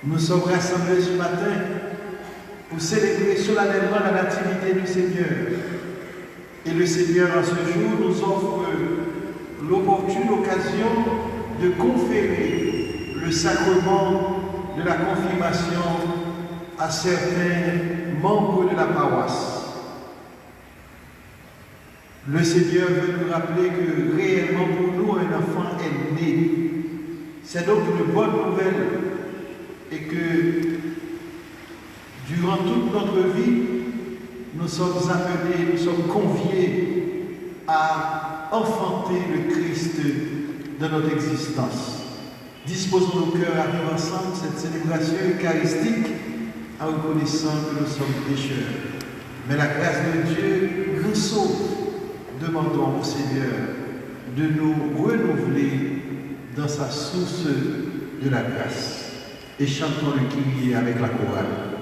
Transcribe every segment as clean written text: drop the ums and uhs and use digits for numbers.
Nous sommes rassemblés ce matin pour célébrer solennellement la nativité du Seigneur. Et le Seigneur, en ce jour, nous offre l'opportune occasion de conférer le sacrement de la confirmation à certains membres de la paroisse. Le Seigneur veut nous rappeler que réellement pour nous, un enfant est né. C'est donc une bonne nouvelle et que durant toute notre vie, nous sommes appelés, nous sommes conviés à enfanter le Christ dans notre existence. Disposons nos cœurs à vivre ensemble cette célébration eucharistique en reconnaissant que nous sommes pécheurs. Mais la grâce de Dieu nous sauve. Demandons au Seigneur de nous renouveler dans sa source de la grâce. Et chantons le Kyrie avec la chorale.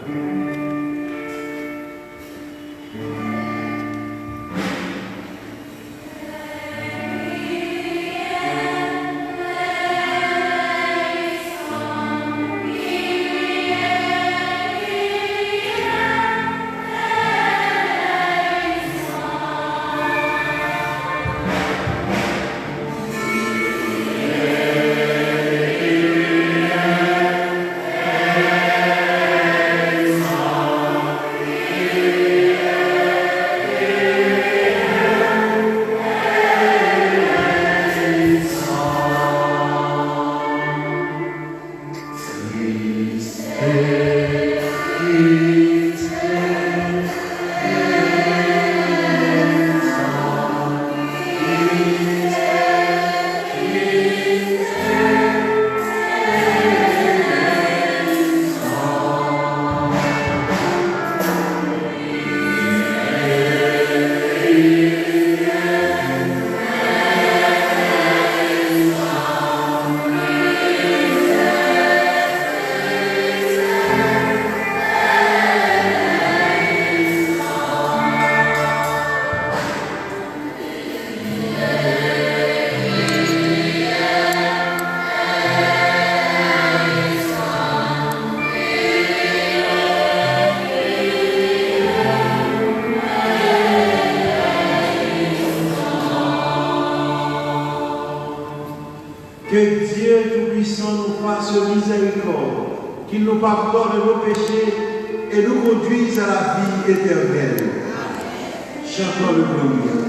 qu'il nous pardonne nos péchés et nous conduise à la vie éternelle. Chantons le glorieux.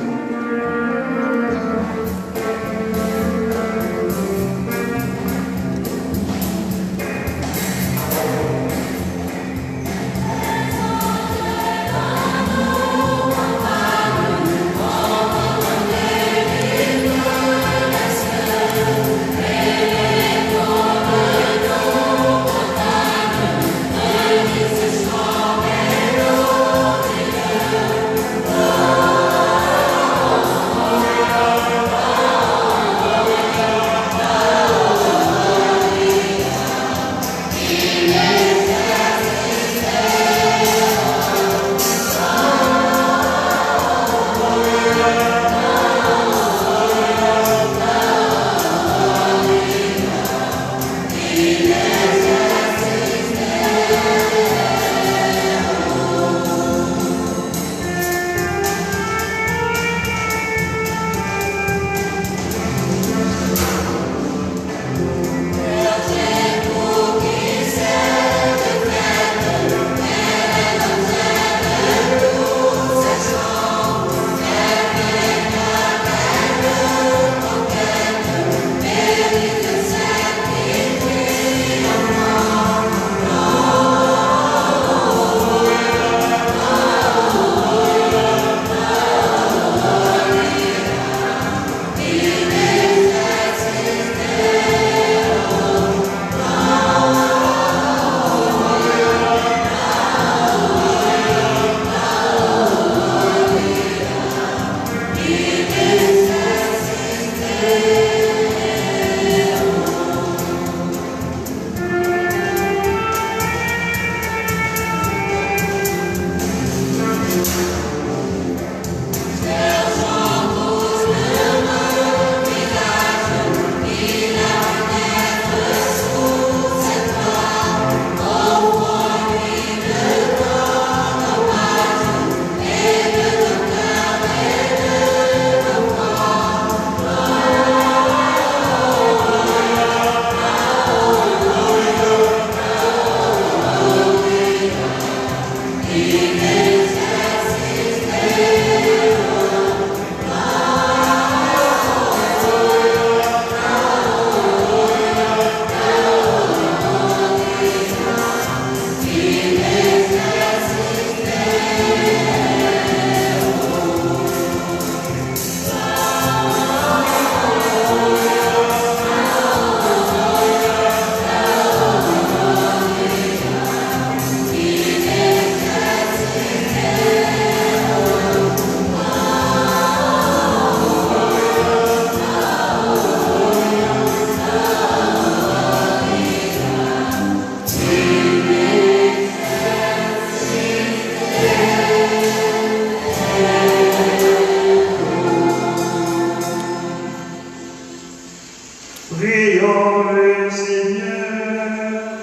Prions le Seigneur.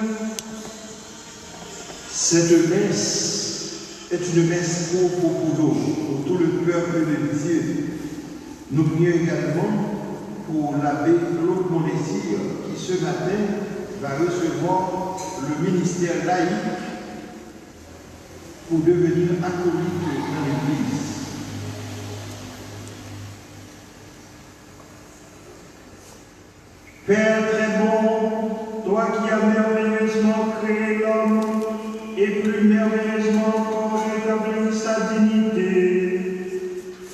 Cette messe est une messe pour tout le peuple de Dieu. Nous prions également pour l'abbé Claude Mondésir qui ce matin va recevoir le ministère laïque pour devenir acolyte dans l'Église. Père très bon, toi qui as merveilleusement créé l'homme et plus merveilleusement encore rétabli sa dignité,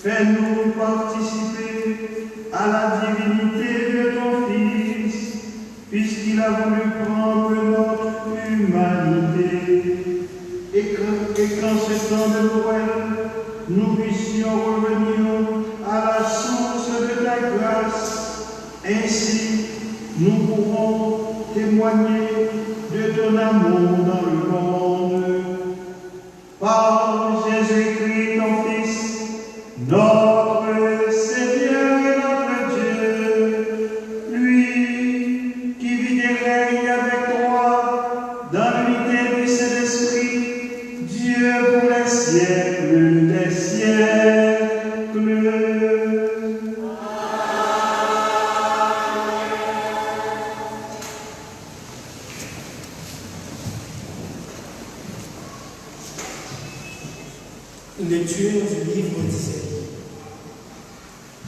fais-nous participer à la divinité de ton Fils, puisqu'il a voulu prendre notre humanité. Et qu'en ce temps de Noël, nous puissions revenir à la source de ta grâce. Ainsi, nous pourrons témoigner de ton amour dans le monde. Par Jésus-Christ, ton Fils, notre Seigneur et notre Dieu, lui qui vit et règne avec toi dans l'unité du Saint-Esprit, Dieu pour les siècles des siècles. Une lecture du livre d'Isaïe.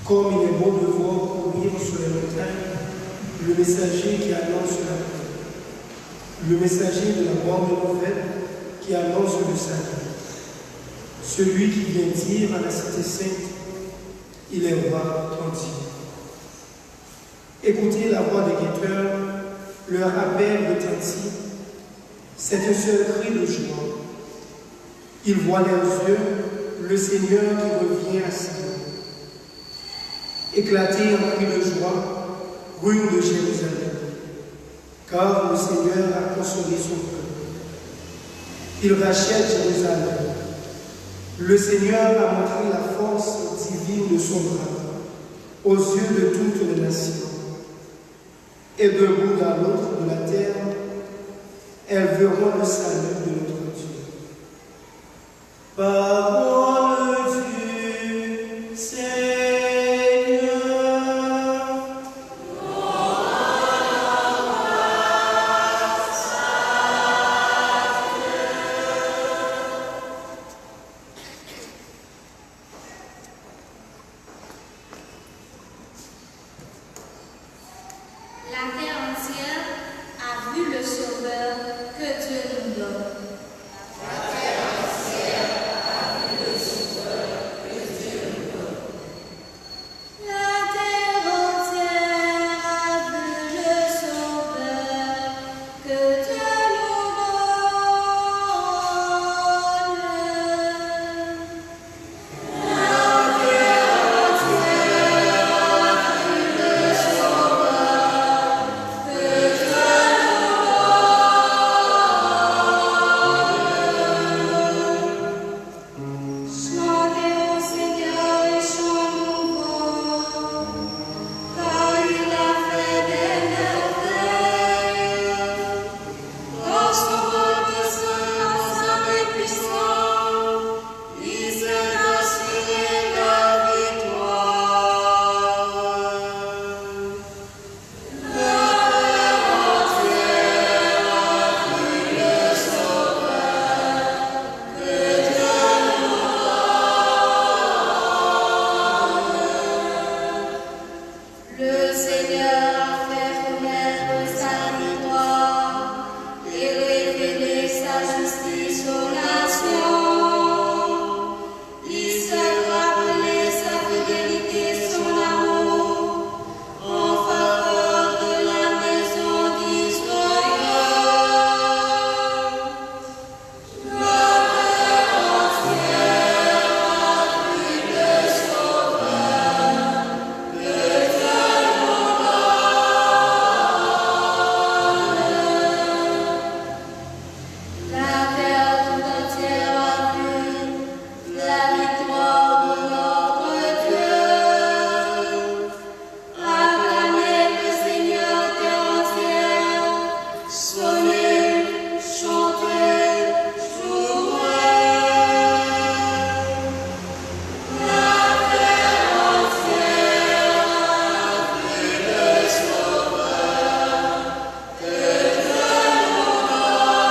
Comme il est beau de voir courir sur les montagnes le messager qui annonce la paix, le messager de la bonne nouvelle qui annonce le salut, celui qui vient dire à la cité sainte, il est roi en Dieu. Écoutez la voix des guetteurs, leur appel retentit, c'est un seul cri de joie. Ils voient leurs yeux le Seigneur qui revient à Sion. Éclatez en cri de joie, ruine de Jérusalem, car le Seigneur a consolé son peuple. Il rachète Jérusalem. Le Seigneur a montré la force divine de son bras aux yeux de toutes les nations. Et d'un bout à l'autre de la terre, elles verront le salut de notre Dieu. Parole du Seigneur. La terre entière a vu le Sauveur que Dieu nous donne. La terre entière a vu le Sauveur que Dieu nous donne. La terre entière a vu le Sauveur que Dieu nous donne. La terre entière a vu le Sauveur que Dieu nous donne. Chantez au Seigneur et chant nouveau, car il a fait des merveilles. Dans son royaume ensemble et puissant, il s'est assuré la victoire. La terre entière a vu le Sauveur que Dieu nous donne. Le Seigneur a fait connaître sa victoire et révélé sa justice aux nations. Il s'est rappelé sa fidélité, son amour, en faveur de la maison d'Israël. La terre entière a vu le Sauveur que Dieu nous donne. La terre tout entière a vu la victoire de notre Dieu. Acclamez le Seigneur, terre entière, sonnez, chantez, jouez. La terre entière a vu le Sauveur que Dieu nous donne.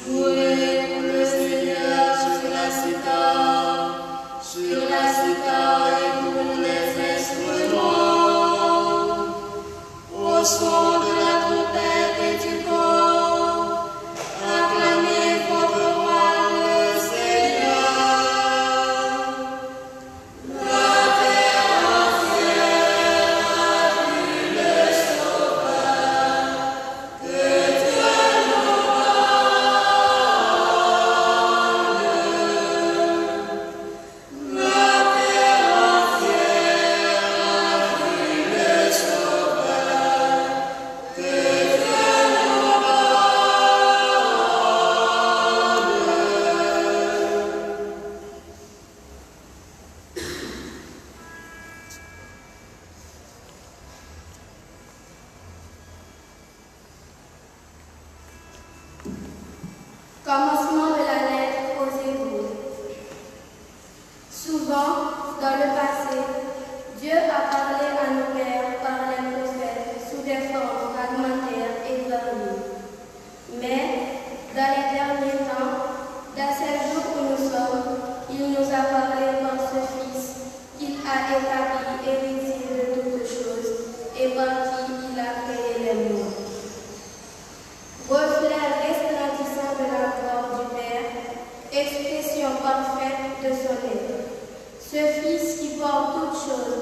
Jouez pour le Seigneur sur la cithare et pour les instruments, au son de la trompette et du cor, acclamez votre roi le Seigneur. La terre entière a vu le Sauveur que Dieu nous donne. La terre entière a vu le Sauveur que Dieu nous donne. Commencement de la lettre aux Hébreux. Souvent, dans le passé, Dieu a parlé à nos pères par les prophètes sous des formes fragmentaires et variées. Mais Dans les derniers temps, dans ces jours où nous sommes, il nous a parlé par ce Fils qu'il a établi héritier de toutes choses et par qui il a créé les mondes. Reflet resplendissant de la gloire du Père, expression parfaite de son être. Ce Fils qui porte toutes choses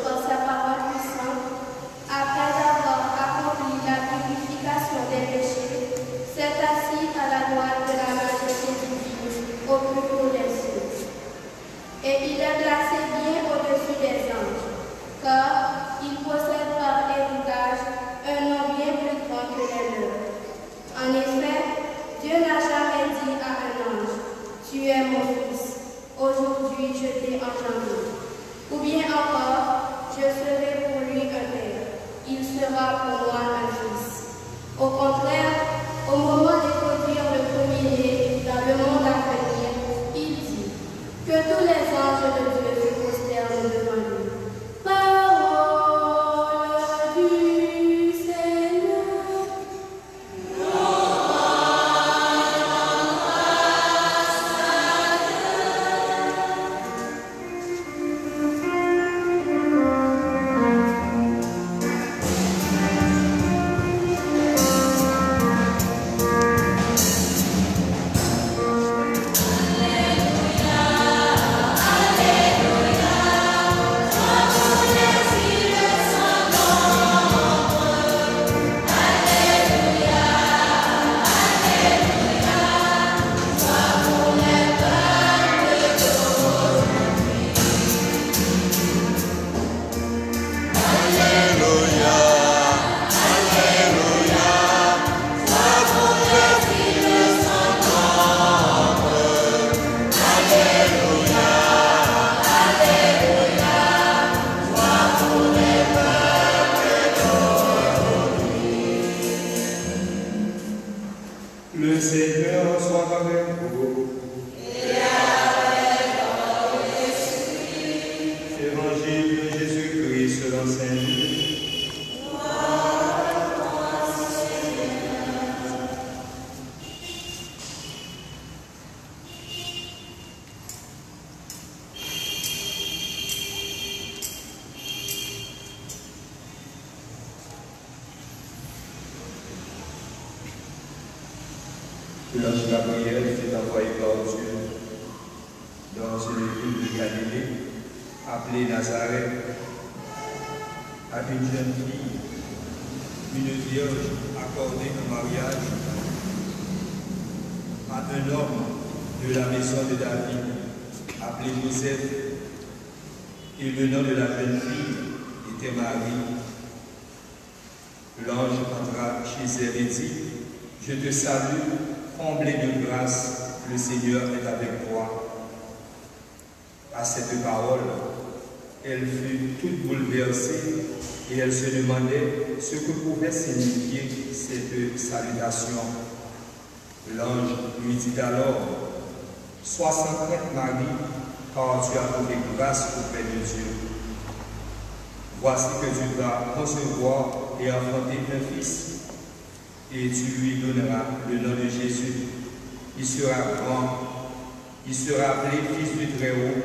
par sa parole puissante, après avoir accompli la purification des péchés, s'est assis à la droite de la majesté divine au plus haut des cieux. Et il est placé bien au-dessus des anges, car il possède par héritage un nom bien plus grand que les leurs. En effet, Dieu n'a jamais dit à un ange, « Tu es mon fils, aujourd'hui je t'ai engendré. » Ou bien encore, « Je serai pour lui un père, il sera pour moi un fils. » Au contraire, au moment d'introduire le premier-né dans le monde à venir, il dit que tous les anges de Dieu se prosternent devant lui. Parole du Seigneur. Le Seigneur soit avec vous. Et avec ton esprit. Évangile de Jésus-Christ selon saint Luc. Gloire à toi, Seigneur. L'ange Gabriel fut envoyé par Dieu dans une ville de Galilée, appelée Nazareth, à une jeune fille, une vierge accordée en mariage à un homme de la maison de David, appelé Joseph, et le nom de la jeune fille était Marie. L'ange entra chez elle et dit, « Je te salue, comblée de grâce, le Seigneur est avec toi. » À cette parole, elle fut toute bouleversée et elle se demandait ce que pouvait signifier cette salutation. L'ange lui dit alors, « Sois sans crainte, Marie, car tu as trouvé grâce auprès de Dieu. Voici que tu vas concevoir et enfanter un fils, et tu lui donneras le nom de Jésus. Il sera grand, il sera appelé Fils du Très-Haut.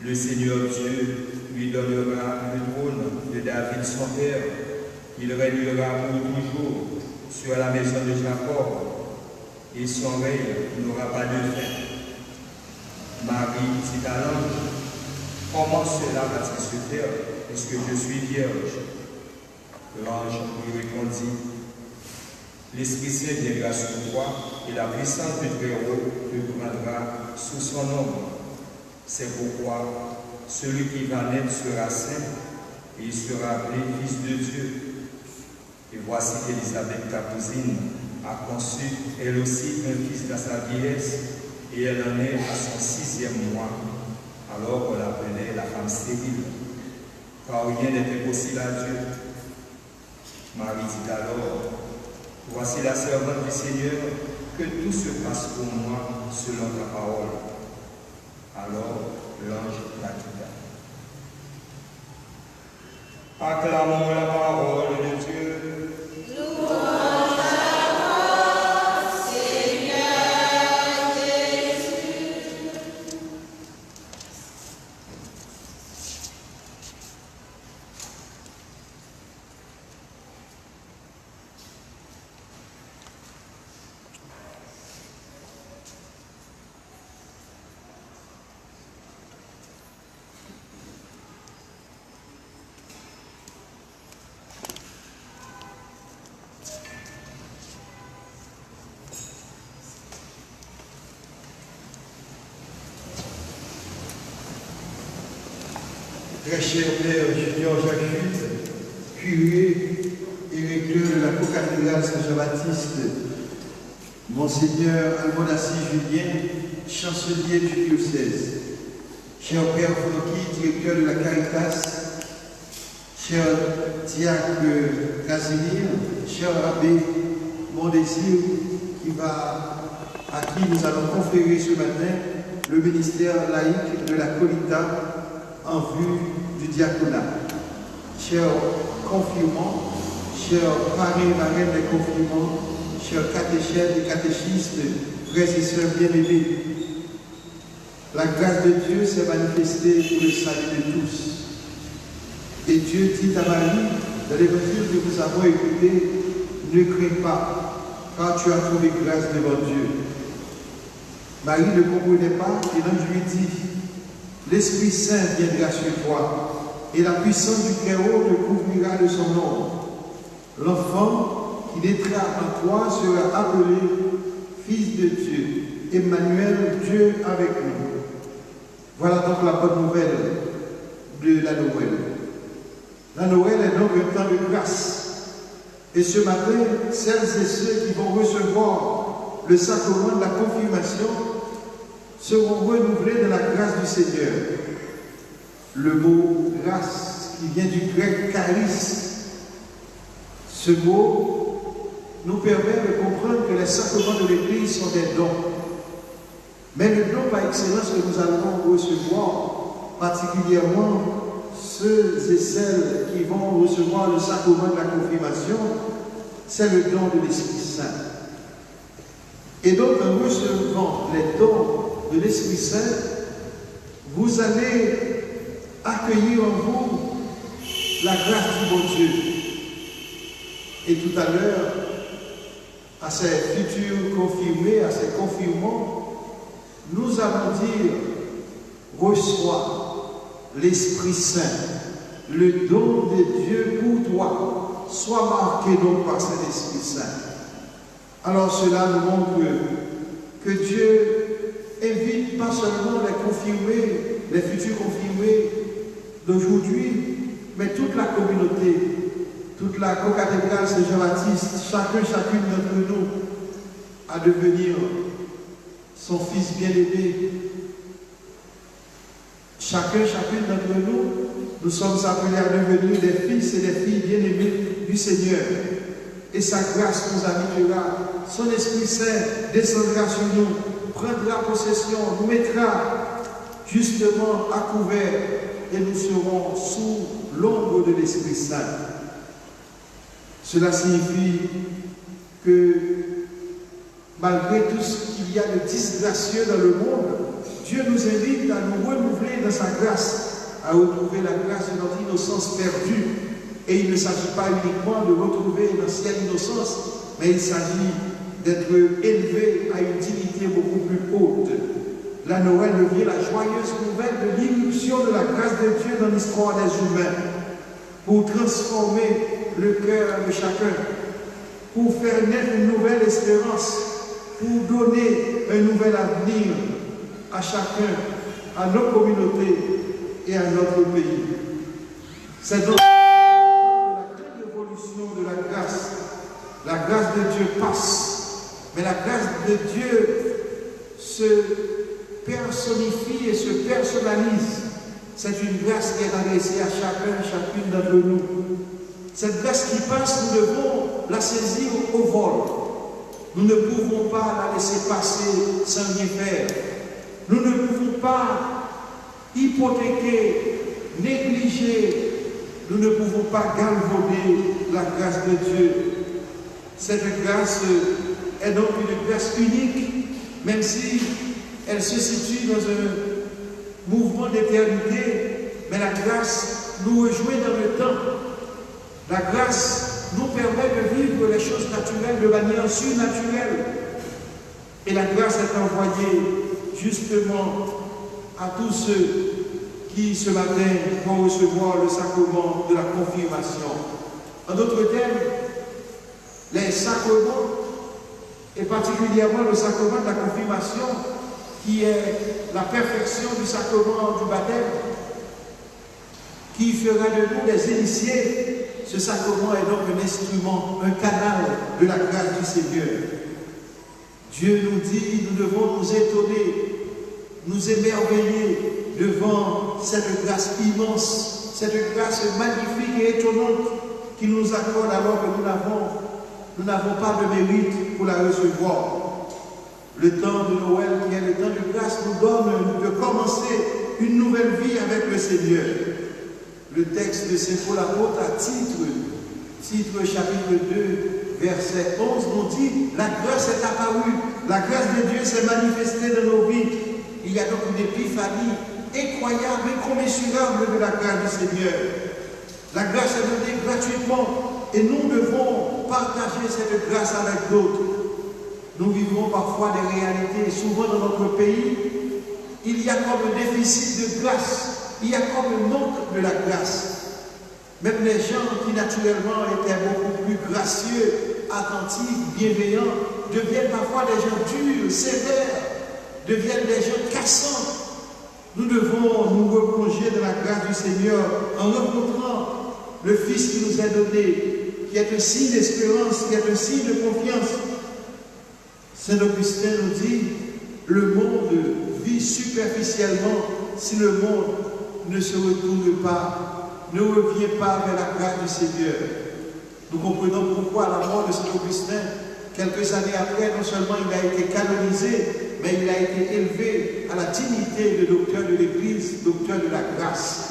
Le Seigneur Dieu lui donnera le trône de David son père. Il régnera pour toujours sur la maison de Jacob, et son règne n'aura pas de fin. » Marie dit à l'ange, « Comment cela va-t-il se faire, puisque je suis vierge ?» L'ange lui répondit, « L'Esprit Saint viendra sur toi, et la puissance du Très-Haut te prendra sous son ombre. C'est pourquoi celui qui va naître sera saint, et il sera appelé Fils de Dieu. Et voici qu'Élisabeth, ta cousine, a conçu elle aussi un fils dans sa vieillesse, et elle en est à son 6e mois, alors qu'on l'appelait la femme stérile, car rien n'est impossible à Dieu. » Marie dit alors, « Voici la servante du Seigneur, que tout se passe pour moi selon ta parole. » Alors l'ange la quitta. Acclamons la parole de Dieu. très cher Père Junior Jacques, curé et recteur de la co-cathédrale Saint-Jean-Baptiste, Monseigneur Almonassi Julien, chancelier du diocèse, cher Père Francky, directeur de la Caritas, cher diacre Casimir, cher abbé Mondésir, à qui nous allons conférer ce matin le ministère laïque de la Colita en vue du diaconat. Chers confirmants, chers parrains et marraines des confirmants, chers catéchètes et catéchistes, frères et sœurs bien-aimés, la grâce de Dieu s'est manifestée pour le salut de tous. Et Dieu dit à Marie, dans l'évangile que nous avons écouté, ne crains pas, car tu as trouvé grâce devant Dieu. Marie ne comprenait pas et l'ange lui dit, l'Esprit Saint viendra sur toi et la puissance du Très-Haut te couvrira de son ombre. L'enfant qui naîtra en toi sera appelé Fils de Dieu, Emmanuel, Dieu avec nous. Voilà donc la bonne nouvelle de la Noël. La Noël est donc un temps de grâce. Et ce matin, celles et ceux qui vont recevoir le sacrement de la confirmation seront renouvelés de la grâce du Seigneur. Le mot grâce, qui vient du grec charis, ce mot nous permet de comprendre que les sacrements de l'Église sont des dons. Mais le don par excellence que nous allons recevoir, particulièrement ceux et celles qui vont recevoir le sacrement de la confirmation, c'est le don de l'Esprit Saint. Et donc, en recevant les dons de l'Esprit Saint, vous allez accueillir en vous la grâce du bon Dieu. Et tout à l'heure, à ces futurs confirmés, à ces confirmants, nous allons dire, reçois l'Esprit Saint, le don de Dieu pour toi, soit marqué donc par cet Esprit Saint. Alors cela nous montre que Dieu invite pas seulement les confirmés, les futurs confirmés d'aujourd'hui, mais toute la communauté, toute la co-cathédrale Saint-Jean-Baptiste, chacune d'entre nous, à devenir son fils bien-aimé. Chacune d'entre nous, nous sommes appelés à devenir des fils et des filles bien-aimés du Seigneur. Et sa grâce nous habitera. Son Esprit Saint descendra sur nous, prendra possession, nous mettra justement à couvert et nous serons sous l'ombre de l'Esprit Saint. Cela signifie que malgré tout ce qu'il y a de disgracieux dans le monde, Dieu nous invite à nous renouveler dans sa grâce, à retrouver la grâce de notre innocence perdue. Et il ne s'agit pas uniquement de retrouver l'ancienne innocence, mais il s'agit d'être élevé à une dignité beaucoup plus haute. La Noël devient la joyeuse nouvelle de l'irruption de la grâce de Dieu dans l'histoire des humains, pour transformer le cœur de chacun, pour faire naître une nouvelle espérance, pour donner un nouvel avenir à chacun, à nos communautés et à notre pays. C'est donc la grande évolution de la grâce. La grâce de Dieu passe, mais la grâce de Dieu se personnifie et se personnalise. C'est une grâce qui est adressée à chacune d'entre nous. Cette grâce qui passe, nous devons la saisir au vol. Nous ne pouvons pas la laisser passer sans rien faire. Nous ne pouvons pas hypothéquer, négliger, nous ne pouvons pas galvauder la grâce de Dieu. Cette grâce est donc une grâce unique, même si elle se situe dans un mouvement d'éternité, mais la grâce nous rejoint dans le temps. La grâce nous permet de vivre les choses naturelles de manière surnaturelle. Et la grâce est envoyée justement à tous ceux qui ce matin vont recevoir le sacrement de la confirmation. En d'autres termes, les sacrements, et particulièrement le sacrement de la confirmation, qui est la perfection du sacrement du baptême, qui fera de nous des initiés. Ce sacrement est donc un instrument, un canal de la grâce du Seigneur. Dieu nous dit, nous devons nous étonner, nous émerveiller devant cette grâce immense, cette grâce magnifique et étonnante qu'il nous accorde alors que nous n'avons pas de mérite pour la recevoir. Le temps de Noël, qui est le temps de grâce, nous donne de commencer une nouvelle vie avec le Seigneur. Le texte de Saint Paul apôtre à titre chapitre 2, verset 11, nous dit « La grâce est apparue, la grâce de Dieu s'est manifestée dans nos vies. » Il y a donc une épiphanie incroyable, incommensurable de la grâce du Seigneur. La grâce est donnée gratuitement et nous devons partager cette grâce avec d'autres. Nous vivons parfois des réalités, souvent dans notre pays, il y a comme un déficit de grâce, il y a comme un manque de la grâce. Même les gens qui naturellement étaient beaucoup plus gracieux, attentifs, bienveillants, deviennent parfois des gens durs, sévères, deviennent des gens cassants. Nous devons nous replonger dans la grâce du Seigneur en rencontrant le Fils qui nous est donné, qui est un signe d'espérance, qui est un signe de confiance. Saint Augustin nous dit, le monde vit superficiellement si le monde ne se retourne pas, ne revient pas vers la grâce du Seigneur. Nous comprenons pourquoi à la mort de Saint Augustin, quelques années après, non seulement il a été canonisé, mais il a été élevé à la dignité de docteur de l'Église, docteur de la grâce.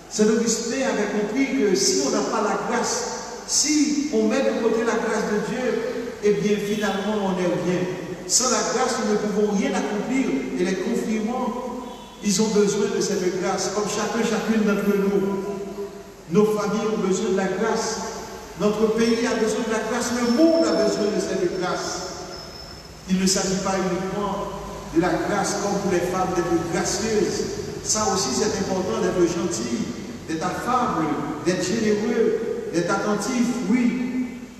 Saint Augustin avait compris que si on n'a pas la grâce, si on met de côté la grâce de Dieu, eh bien finalement on n'est rien. Sans la grâce, nous ne pouvons rien accomplir. Et les confirmants, ils ont besoin de cette grâce, comme chacune d'entre nous. Nos familles ont besoin de la grâce. Notre pays a besoin de la grâce. Le monde a besoin de cette grâce. Il ne s'agit pas uniquement de la grâce comme pour les femmes d'être gracieuses. Ça aussi c'est important d'être gentil, d'être affable, d'être généreux, d'être attentif, oui.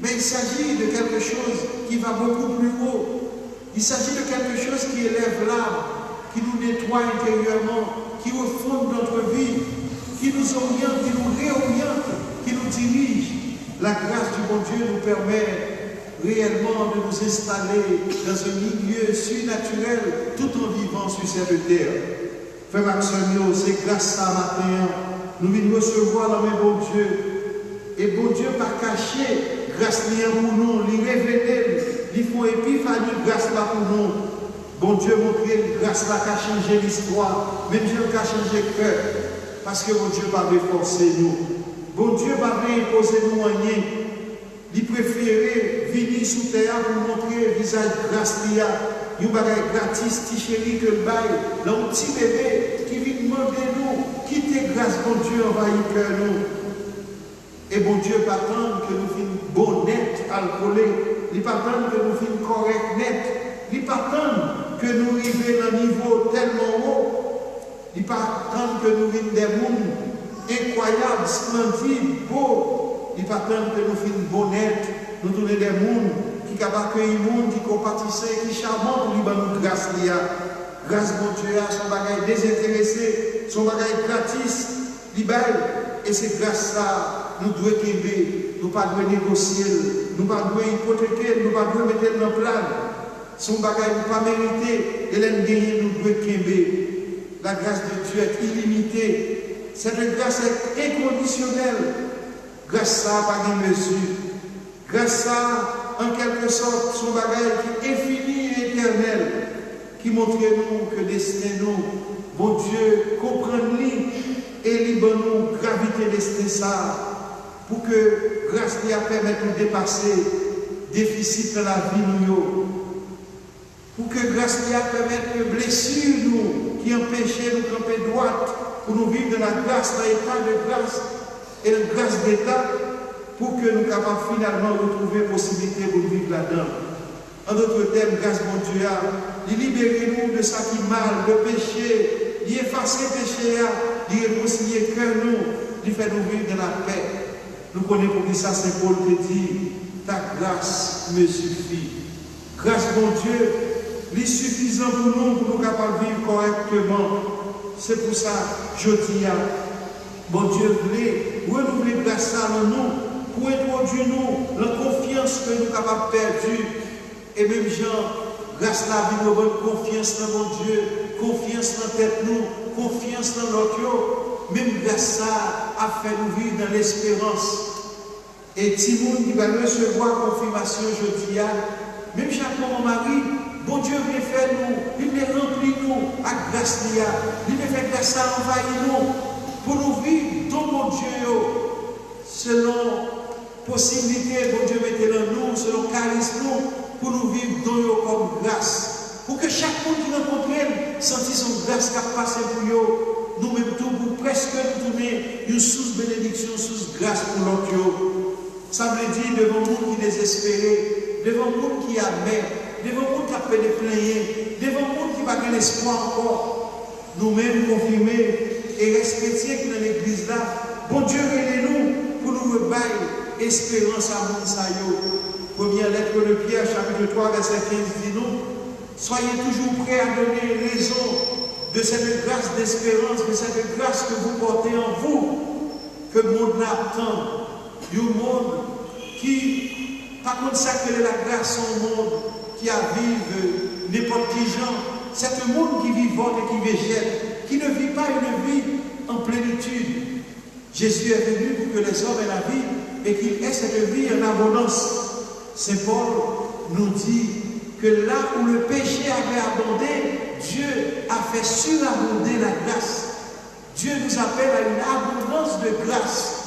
Mais il s'agit de quelque chose qui va beaucoup plus haut. Il s'agit de quelque chose qui élève l'âme, qui nous nettoie intérieurement, qui refonde notre vie, qui nous oriente, qui nous réoriente, qui nous dirige. La grâce du bon Dieu nous permet réellement de nous installer dans un milieu surnaturel tout en vivant sur cette terre. Frère Maximilien, c'est grâce à matin, nous venons recevoir dans le bon Dieu. Et bon Dieu pas caché, grâce liée pour nous, lui révéler, lui font épiphanie, grâce là pour nous. Bon Dieu montrer grâce là qui a changé l'histoire, même Dieu qui a changé le cœur, parce que bon Dieu va forcer nous. Bon Dieu va imposer nous rien. Il préférait venir sous terre pour montrer le visage grâce lié. Il y a un bagage gratis, petit chéri que le bail, un petit bébé qui vient demander nous, quittez grâce, bon Dieu, envahit cœur nous. Et bon Dieu pas attendre que nous fassions bon net alcoolé, il pas attendre que nous fassions correct net, il pas attendre que nous arrivions à un niveau tellement haut, il pas attendre que nous fassions des mondes incroyables, splendides, beaux, il pas attendre que nous fassions bon net, nous tourner des mondes qui capable accueillir le monde, qui compatissent, qui charmant pour lui nous grâce liya. Grâce bon Dieu à son bagage désintéressé, son bagage gratis, libéral, et c'est grâce ça. Nous devons qu'aimer, nous ne pas négocier, nous ne pas hypothéquer, nous ne pas mettre dans le plan. Son bagage nous pas mérité, et l'aime gagner, nous devons qu'aimer. La grâce de Dieu est illimitée. Cette grâce est inconditionnelle. Grâce à pas de mesure. Grâce à, en quelque sorte, son bagage qui est infini et éternel, qui montre nous que destin nous, bon Dieu, comprend-nous et libère-nous gravité destin ça. Pour que grâce lui a permis de nous dépasser déficit dans la vie nous. Pour que grâce lui a permis de blessures nous qui empêchaient nous camper droite pour nous vivre dans la grâce, dans l'état de grâce et la grâce d'état pour que nous capables finalement retrouver possibilité pour vivre là-dedans. En d'autres termes, grâce mon Dieu a libérer nous de ça qui mal, le péché, d'y effacer le péché, d'y réconcilier le cœur nous, d'y faire nous vivre dans la paix. Nous connaissons pour ça, Saint Paul te dit, ta grâce me suffit. Grâce, mon Dieu, est suffisant pour nous capables de vivre correctement. C'est pour ça, je dis, Bon Dieu voulait renouveler grâce à nous, pour introduire nous la confiance que nous avons capables perdue. Et même Jean, grâce à la vie, nous avons confiance dans mon Dieu, confiance dans tête nous, confiance dans l'autre. Même grâce à ça, a fait nous vivre dans l'espérance. Et Timoun qui va recevoir confirmation aujourd'hui, même chaque mon mari, bon Dieu vient faire nous, il vient remplir nous à grâce d'Ia, il vient faire grâce à envahir nous, pour nous vivre dans mon Dieu, selon possibilité, bon Dieu mettez dans nous, selon charisme nous, pour nous vivre dans nous comme grâce. Pour que chaque monde qui nous comprenne, sentisse son grâce qui a passé pour nous, nous-mêmes tout, pour presque nous tourner une source bénédiction, une source grâce pour l'autre. Ça veut dire devant le monde qui désespéré, devant le monde qui a mer, devant le monde qui a fait des plaignes, devant le monde qui va gagner l'espoir encore, nous-mêmes confirmer et respecter que dans l'église là, bon Dieu aidez-nous pour nous rebailler espérance à monde ça yo. Première lettre de Pierre, chapitre 3, verset 15 dit nous, soyez toujours prêts à donner raison de cette grâce d'espérance, de cette grâce que vous portez en vous, que le monde attend. Un monde qui, par contre, ça que la grâce, un monde qui a vive n'importe qui gens, c'est un monde qui vivote et qui végète, qui ne vit pas une vie en plénitude. Jésus est venu pour que les hommes aient la vie et qu'il ait cette vie en abondance. Saint Paul nous dit que là où le péché avait abondé, Dieu a fait surabonder la grâce. Dieu nous appelle à une abondance de grâce.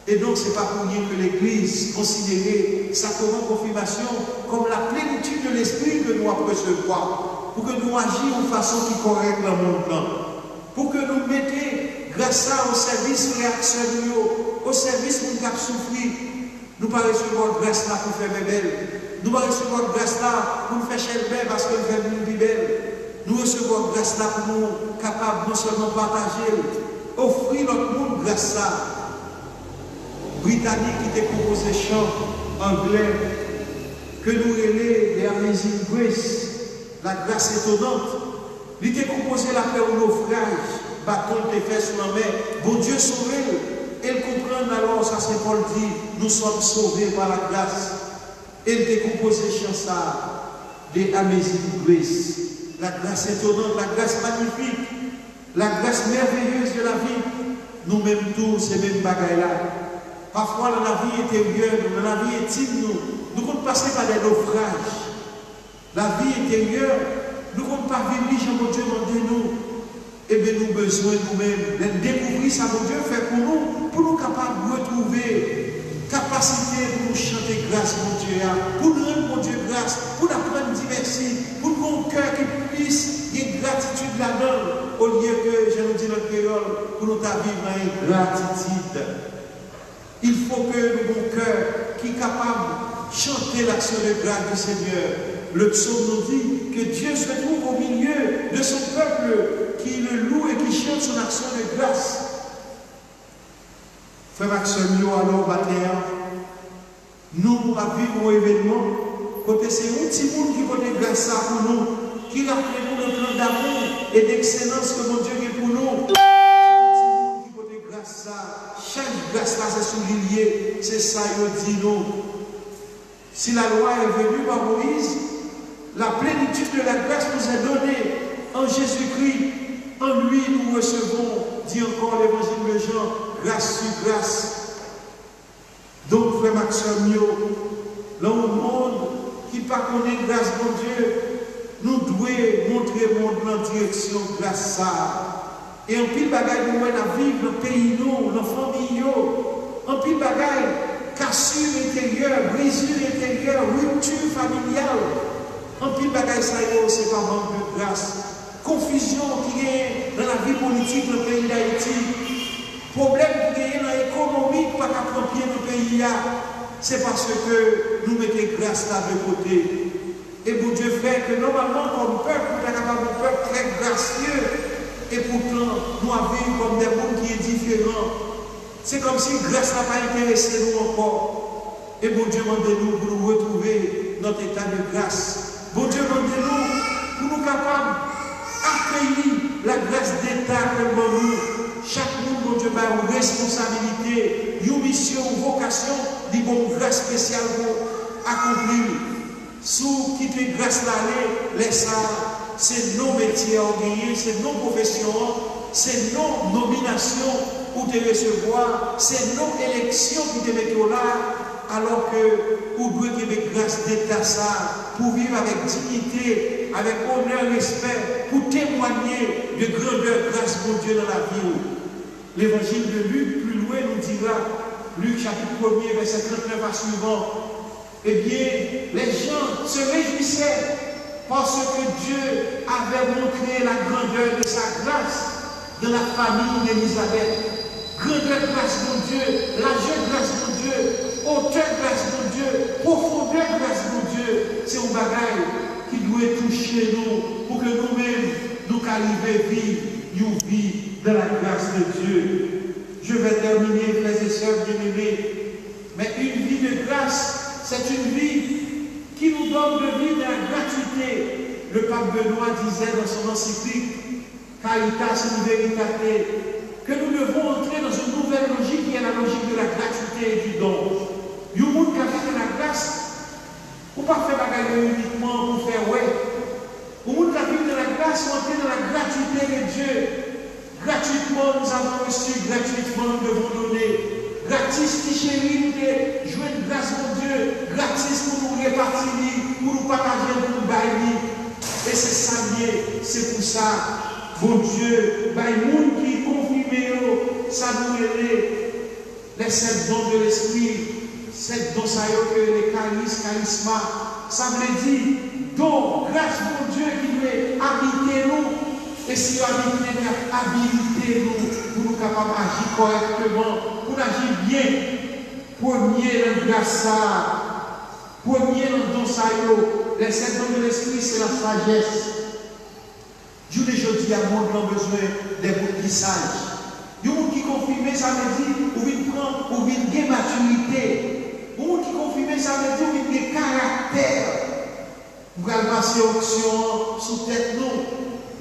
Et donc, ce n'est pas pour rien que l'Église considérait sa confirmation comme la plénitude de l'Esprit que nous avons recevoir, pour que nous agissions de façon qui correcte dans le monde, pour que nous mettions grâce au service réactionnaire, au service de nous souffrir. Nous ne pas recevoir grâce là pour faire belle, nous ne pas recevoir grâce là pour nous faire chelbert parce que nous faisons une vie belle. Nous recevons grâce là pour nous capables non seulement partager, offrir notre monde grâce là. Britannique qui était composé chant anglais que nous relais les Amazing Grace, la grâce étonnante. Il était composé la paix au naufrage, bâton de fait sur la mer. Bon Dieu sauvé. Elle comprend alors, ça Saint Paul dit, nous sommes sauvés par la grâce. Elle était composé chant ça, des Amazing Grace, la grâce étonnante, la grâce magnifique, la grâce merveilleuse de la vie. Nous-mêmes tous, ces mêmes bagailles là. Parfois, dans la vie intérieure, dans la vie intime, nous comptons passer par des naufrages. La vie intérieure, nous ne comptons pas vivre, Jean Dieu demande nous. Eh bien, nous avons besoin nous-mêmes de découvrir ça, mon Dieu fait pour nous capables de retrouver capacité pour nous chanter grâce, mon Dieu, pour nous rendre, mon Dieu, grâce, pour nous apprendre diversité, pour nous avoir un cœur qui puisse y avoir gratitude là-dedans, au lieu que, je nous dis notre créole, pour nous vivre dans une gratitude. Il faut que nous ayons un cœur qui est capable de chanter l'action de grâce du Seigneur. Le psaume nous dit que Dieu se trouve au milieu de son peuple qui le loue et qui chante son action de grâce. Frère Maxime, alors, matin, nous avons vécu un événement, côté c'est un petit monde qui va grâce pour nous, qui rappelle pour le plan d'amour et d'excellence que mon Dieu est pour nous. Chaque grâce là, c'est souligné, c'est ça, il dit nous. Si la loi est venue par Moïse, la plénitude de la grâce nous est donnée en Jésus-Christ. En lui, nous recevons, dit encore l'évangile de Jean, grâce sur grâce. Donc, frère Maxime, dans le monde qui ne connaît pas grâce de Dieu, nous devons montrer le monde dans la direction grâce ça. Et en pile bagaille nous à vivre dans le pays, dans la famille, en pile bagaille, cassure intérieure, brisure intérieure, rupture familiale. En pile bagaille ça c'est pas manque de grâce. Confusion qui est dans la vie politique dans le pays d'Haïti. Problème qui est dans l'économie, pas qu'à prendre pied dans le pays, c'est parce que nous mettons grâce là de côté. Et pour Dieu fait que normalement, comme peuple, nous sommes capables de peuple très gracieux. Et pourtant, nous avons comme des mondes qui sont différents. C'est comme si grâce n'a pas intéressé nous encore. Et bon Dieu demande-nous pour nous retrouver notre état de grâce. Bon Dieu demande-nous pour nous capables d'accueillir la grâce d'état que nous. Chaque monde, bon Dieu, une responsabilité, une mission, une vocation, une bonne grâce spéciale pour accomplir. Sous qui fait grâce l'année, les ça, c'est nos métiers à gagner, c'est nos professions, c'est nos nominations pour te recevoir, c'est nos élections qui te mettent là, alors que vous devez avoir grâce d'État ça, pour vivre avec dignité, avec honneur, respect, pour témoigner de grandeur, grâce de Dieu dans la vie. L'évangile de Luc, plus loin, nous dira, Luc chapitre 1er, verset 39 à suivant, eh bien, les gens se réjouissaient parce que Dieu avait montré la grandeur de sa grâce dans la famille d'Élisabeth. Grandeur grâce de Dieu, largeur grâce de Dieu, hauteur grâce de Dieu, profondeur grâce de Dieu. C'est un bagage qui doit toucher nous pour que nous-mêmes, nous arrivions à vivre une vie dans la grâce de Dieu. Je vais terminer, frères et sœurs bien-aimés, mais une vie de grâce, c'est une vie qui nous donne de vivre dans la gratuité. Le pape Benoît disait dans son encyclique Caritas in Veritate que nous devons entrer dans une nouvelle logique qui est la logique de la gratuité et du don. Il y a un monde qui a fait de la grâce, pour ne pas faire bagarre uniquement pour faire ouais. Au monde qui a fait de la grâce, entrer dans la gratuité de Dieu. Gratuitement, nous avons reçu, gratuitement, nous devons donner. Gratis, qui chérie, nous jouer de grâce mon Dieu. Gratis pour nous répartir, pour nous partager, pour nous bailler. Et c'est ça, c'est pour ça, bon Dieu, le monde qui confirme, ça nous aide. Les 7 dons de l'esprit, 7 dons, ça y est, les charisma, ça veut dire, don, grâce mon Dieu qui doit habiter nous. Et si nous habilité nous, pour nous capables d'agir correctement, pour agir bien, premier dans grâce, premier dans don ça, les 7 dons de l'esprit, c'est la sagesse. Dieu aujourd'hui a monde besoin des gens qui sages. Les gens qui confirment, ça veut dire, ou ils prennent, ou ils gagnent maturité. Les gens qui confirment, ça veut dire, ou ils gagnent caractère. Vous allez passer l'onction sous tête nous.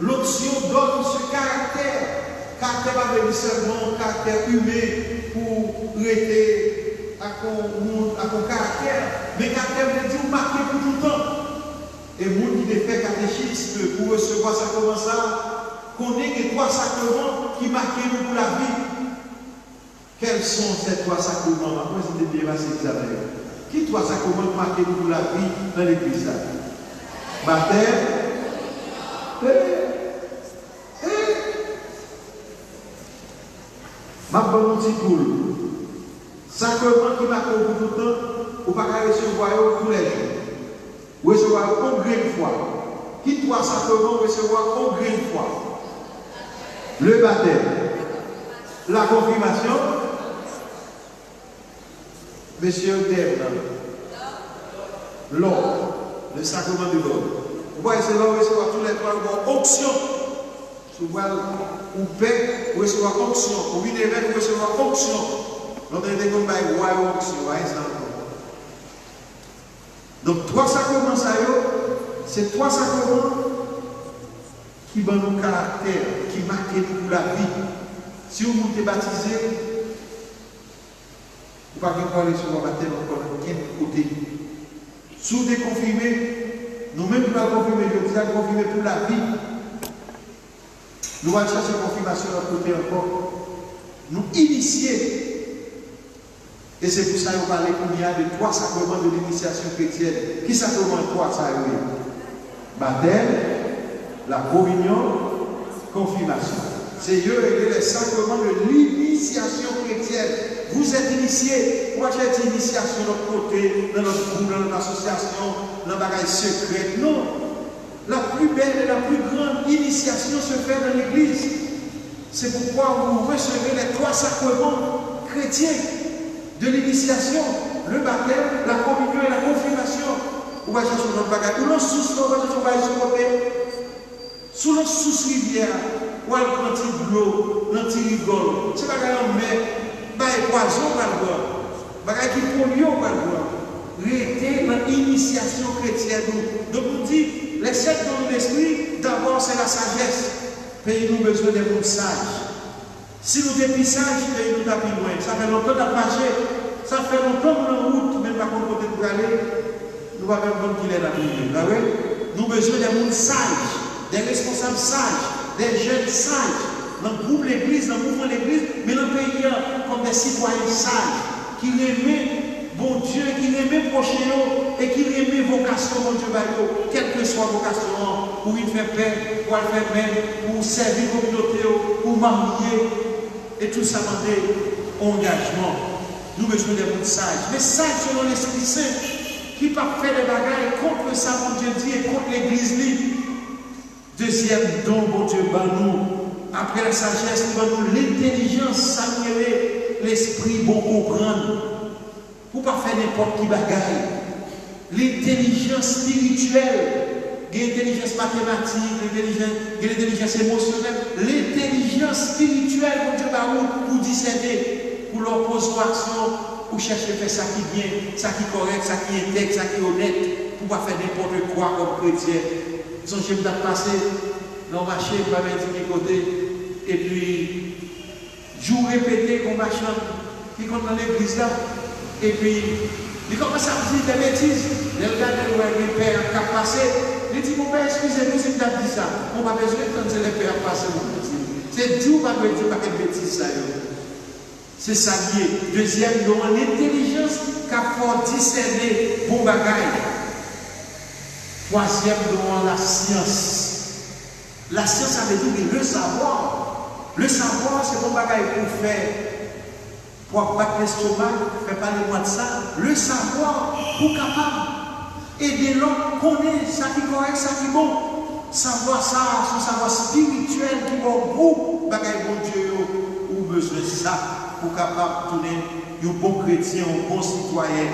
L'onction donne ce caractère. Caractère va venir seulement caractère humain pour rester à ton caractère. Mais caractère veut dire marqué pour tout le temps. Et les gens qui fait catéchisme pour recevoir ça comme ça, connaît que 3 sacrements qui marquent nous pour la vie. Quels sont ces 3 sacrements? Après, c'était bien passé Isabelle. Qui 3 sacrements qui marquent nous pour la vie dans l'église? Baptême. Ma bonne petite poule. Sacrement qui marque pour tout le temps, ou pas recevoir tous les jours. Recevoir au gré de foi. Qui 3 sacrements recevoir au gré de foi? Le baptême, la confirmation, monsieur Debna, l'ordre, le sacrement de l'ordre. Vous voyez, c'est là où recevoir tous les 3 options. Vous voyez, ou paix, ou recevoir onction, ou une évêque, ou recevoir onction. Donc, on est comme une onction, donc, 3 sacrements, c'est 3 sacrements qui donnent nos caractères, qui marquent pour la vie. Si vous êtes baptisé, vous ne pouvez pas aller sur le baptême encore de côté. Si vous êtes confirmé, nous-mêmes nous avons confirmé, je dis confirmé pour la vie. Nous allons chercher confirmation de notre côté encore. Nous initier. Et c'est pour ça qu'on parle qu'il y a de 3 sacrements de l'initiation chrétienne. Qui sacrement 3 ça y est? Baptême, la communion, confirmation. C'est eux les sacrements de l'initiation chrétienne. Vous êtes initiés. Pourquoi tu êtes initiation de notre côté, dans notre groupe, dans notre association, dans le bagage secret? Non. La plus belle et la plus grande initiation se fait dans l'Église. C'est pourquoi vous recevez les 3 sacrements chrétiens de l'initiation, le baptême, la communion et la confirmation. Vous allez chercher notre bagage. Ou l'on sous l'eau, vous allez sur côté. Sous l'eau sous rivière, ou alors l'anti-bleu, l'anti-rigole. C'est bagage en mer, bagage poison, bagage qui polluent, restez dans l'initiation chrétienne. Donc on dit, les 7 dons de l'esprit, d'abord c'est la sagesse. Payez-nous besoin des gens sages. Si nous dépissages, nous tapons loin. Ça fait longtemps de marcher, ça fait longtemps qu'on est en route, même pas qu'on côté pour aller, nous ne pouvons même pas qu'il est là. Nous avons besoin des gens sages, des responsables sages, des jeunes sages, dans le groupe l'église, dans le mouvement l'église, mais dans le pays comme des citoyens sages, qui aiment bon Dieu, qui aiment prochain et qui aiment vocation, bon Dieu, quelle que soit vocation, pour y faire paix, pour faire même, pour servir la communauté, pour marier, et tout ça demande engagement. Nous besoin des gens sages, mais sages selon l'Esprit Saint, qui ne pas faire des bagailles contre ça, mon Dieu dit, et contre l'église. Deuxième don, bon Dieu, nous, après la sagesse, nous l'intelligence, ça nous l'esprit bon comprendre. Pour ne pas faire n'importe qui bagaille. L'intelligence spirituelle, l'intelligence mathématique, l'intelligence émotionnelle, l'intelligence spirituelle, mon Dieu, pour discerner, pour l'opposition, pour chercher à faire ça qui est bien, ça qui est correct, ça qui est intègre, ça qui est honnête, pour ne pas faire n'importe quoi comme chrétien. Songez que passer dans le marché, pas mettre de côté, et puis, jour répété qu'on marche qui compte dans l'église là, et puis, il commence à dire des bêtises. Il regarde le père qui a passé, il dit, mon père, excusez-nous si tu as dit ça. On va besoin de quand le père a passé, mon petit. C'est Dieu qui va dire pas quelle bêtise ça. C'est ça lié. Deuxième, nous avons l'intelligence qui a fort discerner bon bagaille. Troisième, nous avons la science. La science, ça veut dire le savoir. Le savoir, c'est bon bagaille pour faire, pour battre l'estomac, faire parler moi de ça. Le savoir, pour capable. Aider l'homme, connaître ça qui est correct, ça qui est bon. Savoir ça, son savoir spirituel qui va au bout, bagaille bon Dieu, ou besoin de ça, pour capable de tourner un bon chrétien, un bon citoyen.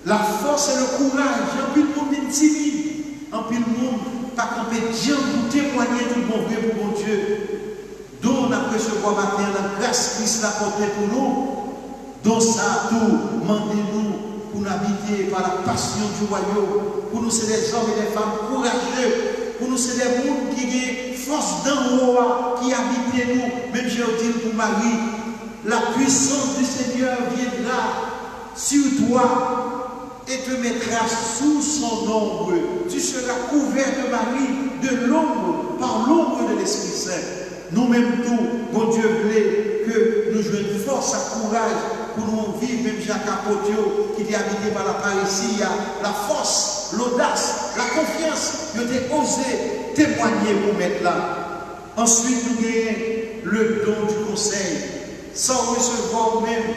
La force et le courage, un peu de monde est timide, un peu de monde pas compétent pour témoigner tout le bon vrai pour mon Dieu. Dont on a recevoir matin la grâce Christ l'a porté pour nous, dont ça tout, demandez-nous pour nous habiter par la passion du royaume, pour nous c'est des hommes et des femmes courageux, pour nous c'est des mondes qui ont force d'en haut, qui habitent nous, même j'ai dit pour Marie, la puissance du Seigneur viendra sur toi et te mettra sous son ombre. Tu seras couvert de Marie, de l'ombre, par l'ombre de l'Esprit Saint. Nous-mêmes tout, bon Dieu voulait que nous jouions force et courage pour nous vivre, même Jacques Apotio, qui est habité par la parousie, la force, l'audace, la confiance, il a osé témoigner pour mettre là. Ensuite, nous gagnons le don du conseil, sans recevoir même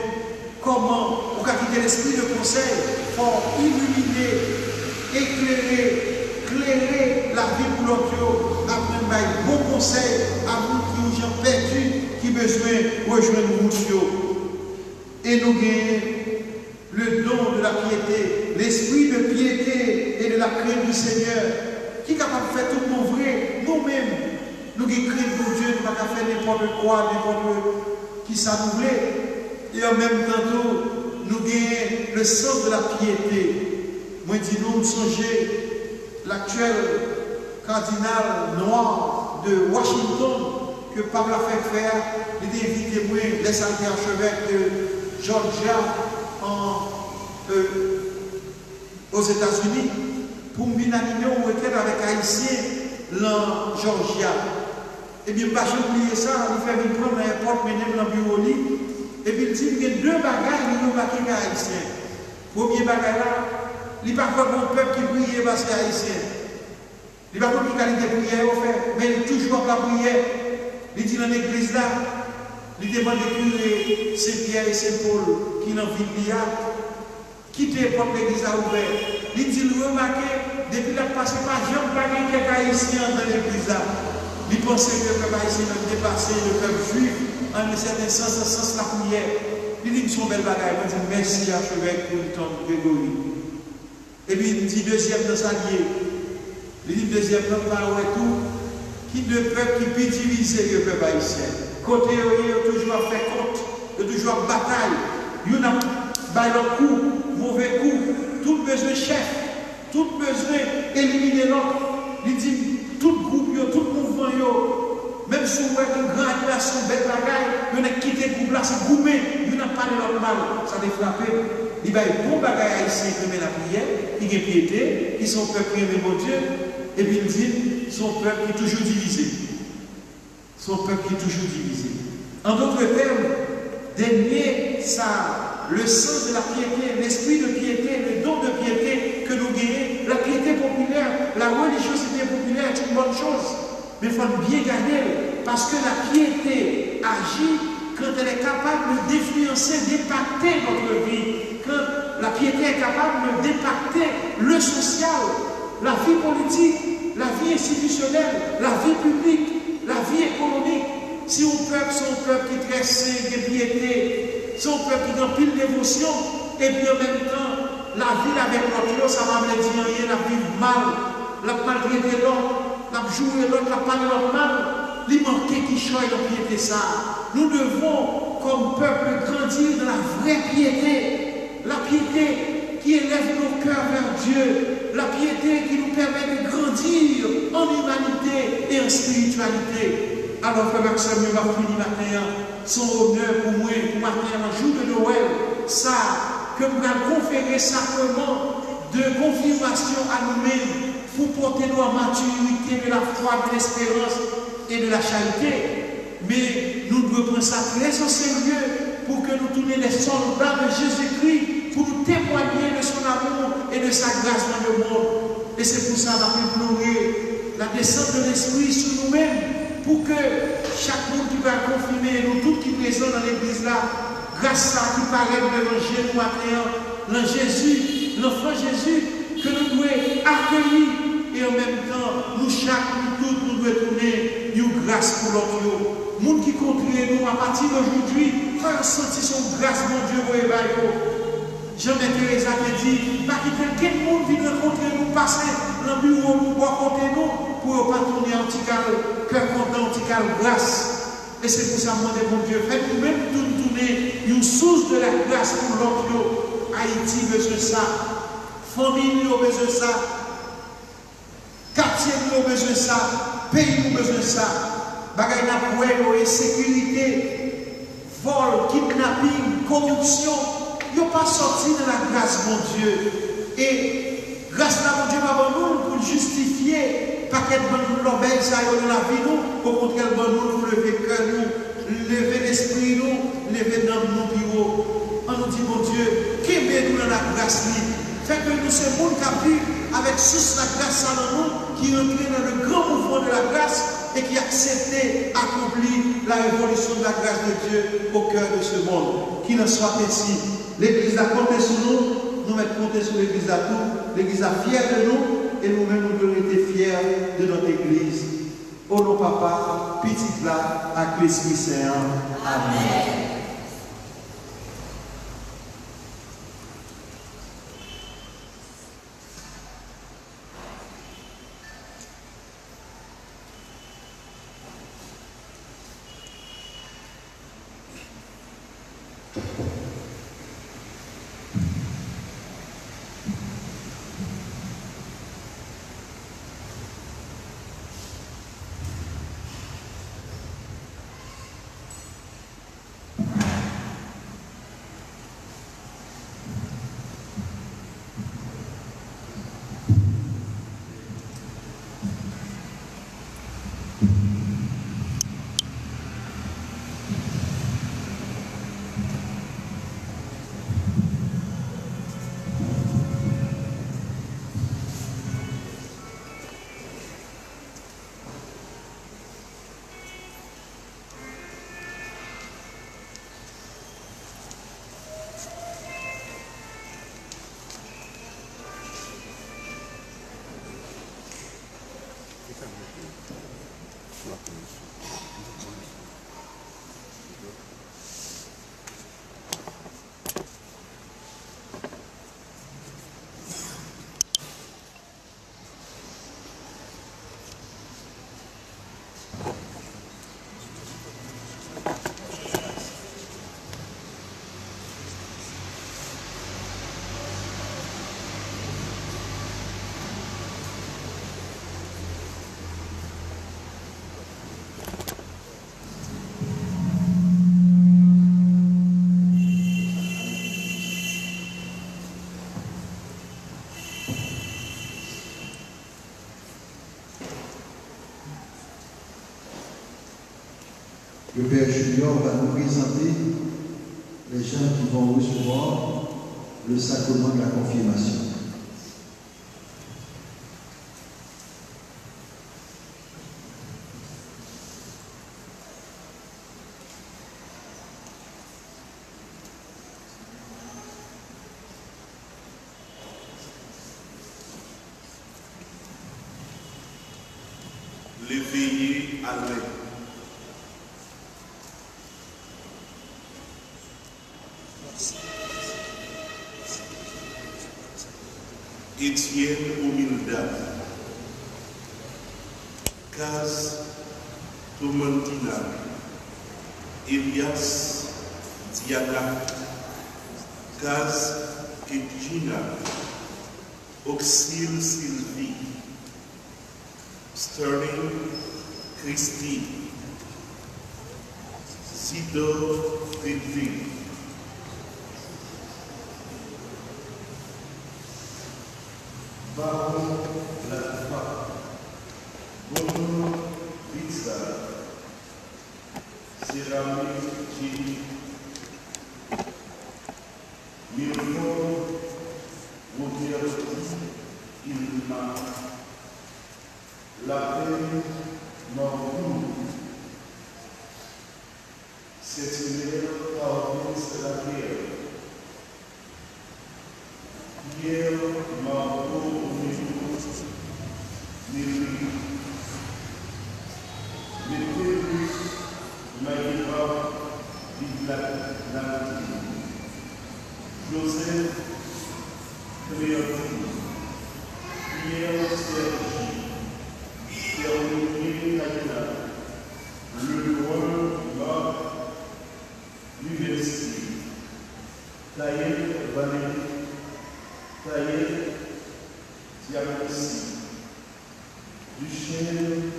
comment, pour quitter l'esprit de conseil, pour illuminer, éclairer la vie pour l'autre, après un bon conseil à vous qui ont perdu, qui besoin de rejoindre nous. Et nous gagnons le don de la piété, l'esprit de piété et de la crainte du Seigneur, qui est capable de faire tout le monde vrai, nous-mêmes. Nous qui craignons pour Dieu, nous ne pouvons pas faire n'importe quoi, n'importe qui ça nous voulait. Et en même temps, nous gagnons le sens de la piété. Moi, dis nous songer l'actuel cardinal noir de Washington, que Pablo a fait faire, il a invité moi, les archevêques de Georgia aux États-Unis, pour me venir animer au retraite avec Haïtiens dans Georgia. Et bien, je n'ai pas oublié ça, il fait venir prendre n'importe quel dans le bureau. Et puis, il dit qu'il y a deux bagages qui sont marqués haïtiens. Premier bagage là, il n'y a pas de peuple qui prie parce qu'il est haïtien. Il n'y a pas de qualité de prière au fait, mais il est toujours la prière. Il dit dans l'église là, il demande de curé Saint-Pierre et Saint-Paul qui n'en vivent pas, quitter pour l'église à ouvert. Il dit, remarquez, depuis la passé, pas jamais pas quelqu'un haïtien dans l'église là. Il pensait que le peuple haïtien a dépassé le peuple juif en un certain sens, dans le sens de la prière. Il dit, son bel bagaille, il dit, merci archevêque pour le temps de Grégory. Et puis il dit, deuxième dans sa liée. Il dit, deuxième dans le tout, qui de peuple qui peut diviser le peuple haïtien. Côté, il y a toujours fait compte, il y a toujours bataille. Il y a un coup, mauvais coup, tout besoin chef, tout besoin éliminer l'autre. Il dit, tout groupe, tout mouvement, même si vous avez un grand relation belle bagaille, on a quitté le groupe là, c'est groupé, on n'a pas de normal, ça a frappé. Il y a un bon bagaille haïtien qui met la prière, qui est piété, qui sont peuple qui aime mon Dieu, et puis il dit, son peuple qui est toujours divisé. Son peuple qui est toujours divisé. En d'autres termes, dernier, ça, le sens de la piété, l'esprit de piété, le don de piété que nous gagnons, la piété populaire, la religiosité populaire est une bonne chose. Mais il faut bien garder, parce que la piété agit quand elle est capable d'influencer, d'impacter notre vie. Quand la piété est capable d'impacter le social, la vie politique, la vie institutionnelle, la vie publique, la vie économique. Si on peuple, son peuple qui est très saint, qui est piété, son peuple qui a pile d'émotion, et puis en même temps, la vie avec l'autre, ça va me dire rien, la vie mal, la maltraiter l'autre, la jouer l'autre, la parler l'autre mal, il manquait qui choisit la piété ça. Nous devons, comme peuple, grandir dans la vraie piété, la piété qui élève nos cœurs vers Dieu, la piété qui nous permet de grandir en humanité et en spiritualité. Alors, frère Maxime, nous va finir matin, son honneur pour moi, pour matin, un jour de Noël, ça, que nous allons conférer sacrement de confirmation à nous-mêmes pour porter nous en maturité de la foi, de l'espérance et de la charité. Mais nous devons prendre ça très au sérieux pour que nous tournions les soldats de Jésus-Christ, pour nous témoigner de son amour et de sa grâce dans le monde. Et c'est pour ça qu'on va implorer la descente de l'Esprit sur nous-mêmes, pour que chaque monde qui va confirmer, nous tous qui sommes présents dans l'église là, grâce à qui paraît de l'évangile matin, dans Jésus, l'enfant Jésus, que nous devons accueillir, et en même temps, nous chaque, nous tous, nous devons tourner une grâce pour l'autre. Monde qui continue nous à partir d'aujourd'hui, faire sentir son grâce, mon Dieu, pour évaluer. Jean-Thérèse a dit, pas qu'il y ait quelqu'un monde qui rencontrer nous, passer dans le bureau, nous rencontrer nous, pour ne pas tourner en petit cœur content, en petit grâce. Et c'est pour ça, mon Dieu, faites nous-mêmes tourner une source de la grâce pour l'autre. Haïti besoin de ça, famille a besoin de ça, quartier a besoin de ça, pays a besoin de ça. Bagay na poué, insécurité, vol, kidnapping, corruption. Ils n'ont pas sorti de la grâce, mon Dieu. Et grâce à mon Dieu, pour justifier, pas qu'elle nous l'obéit, ça dans la vie, nous, au contraire, pour lever le cœur, nous, lever l'esprit, nous, lever dans nos bureaux. On nous dit, mon Dieu, qui met nous dans la grâce, fait que nous, c'est monde qui a avec sous la grâce à nous, qui rentre dans le grand mouvement de la grâce et qui a accepté, accompli la révolution de la grâce de Dieu au cœur de ce monde. Qu'il en soit ainsi. L'Église a compté sur nous, nous mettons compter sur l'Église à tout. L'Église a fière de nous et nous-mêmes nous devons être fiers de notre Église. Au nom Papa, petit là, avec l'Esprit Saint. Amen. Junior va nous présenter les gens qui vont recevoir le sacrement de la confirmation. L'éveillé à l'air. Étienne Humildad, Kaz Tomantina, Elias Diana, Kaz Ketjina, Auxil Sylvie, Sterling Christie, Zidor Friedrich, Baron Latfa, Bono Pizza, Céramique Gini, Milford Roberti Ilma, La Peine Morgou, Cécile Fabrice Laguerre, Pierre Margot Nili, Métellus Maïva Vidlanati, Joseph Cléotis, Pierre Sergi, Pierre Nagina, Le Roi Marc Université, Taïe Valérie, Taïe Diamassi, Duchesne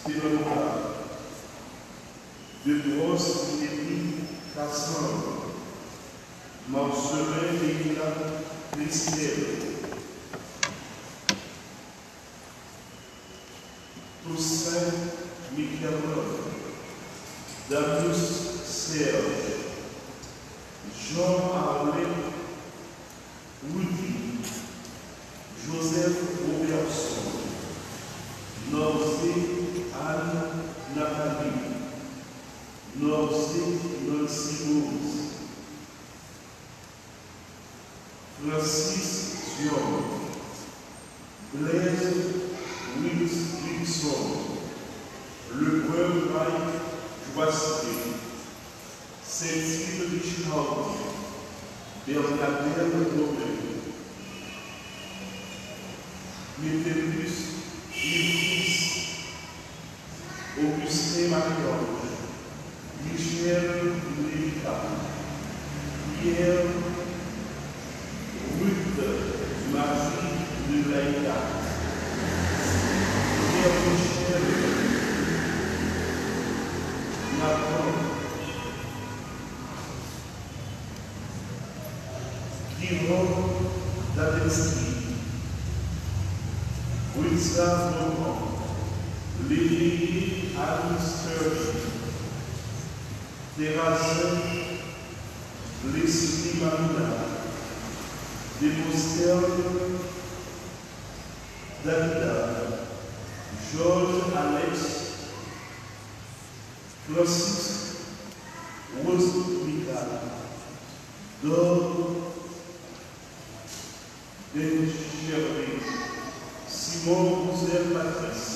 Stéphanois, De Grosse Nélie Cassan, Marcelin Léna Christelle, Toussaint Mikhailov, Darius Serge, Jean Arlet Woody, Joseph Robertson, Norzé Anne Nathalie, Norzé Nancy Rose, Francis Zion, Blaise Wilson, Le Brun Mike Joastier, Cécile Richard, Bernadette Robert, Métellus Ilfis, Augustin Marie-Ange, Michel Lévita, Pierre Ruth Marie de Laïka, Pierre Michel Nathan, Guillaume Dadeski, Wilson Laurent, Lily Anne Sturgeon, Terrasse Leslie Mamina, Demostel Davida, Georges Alex, Francis Rose Mika, Dor Benchervé, Simon Roussel Patrice,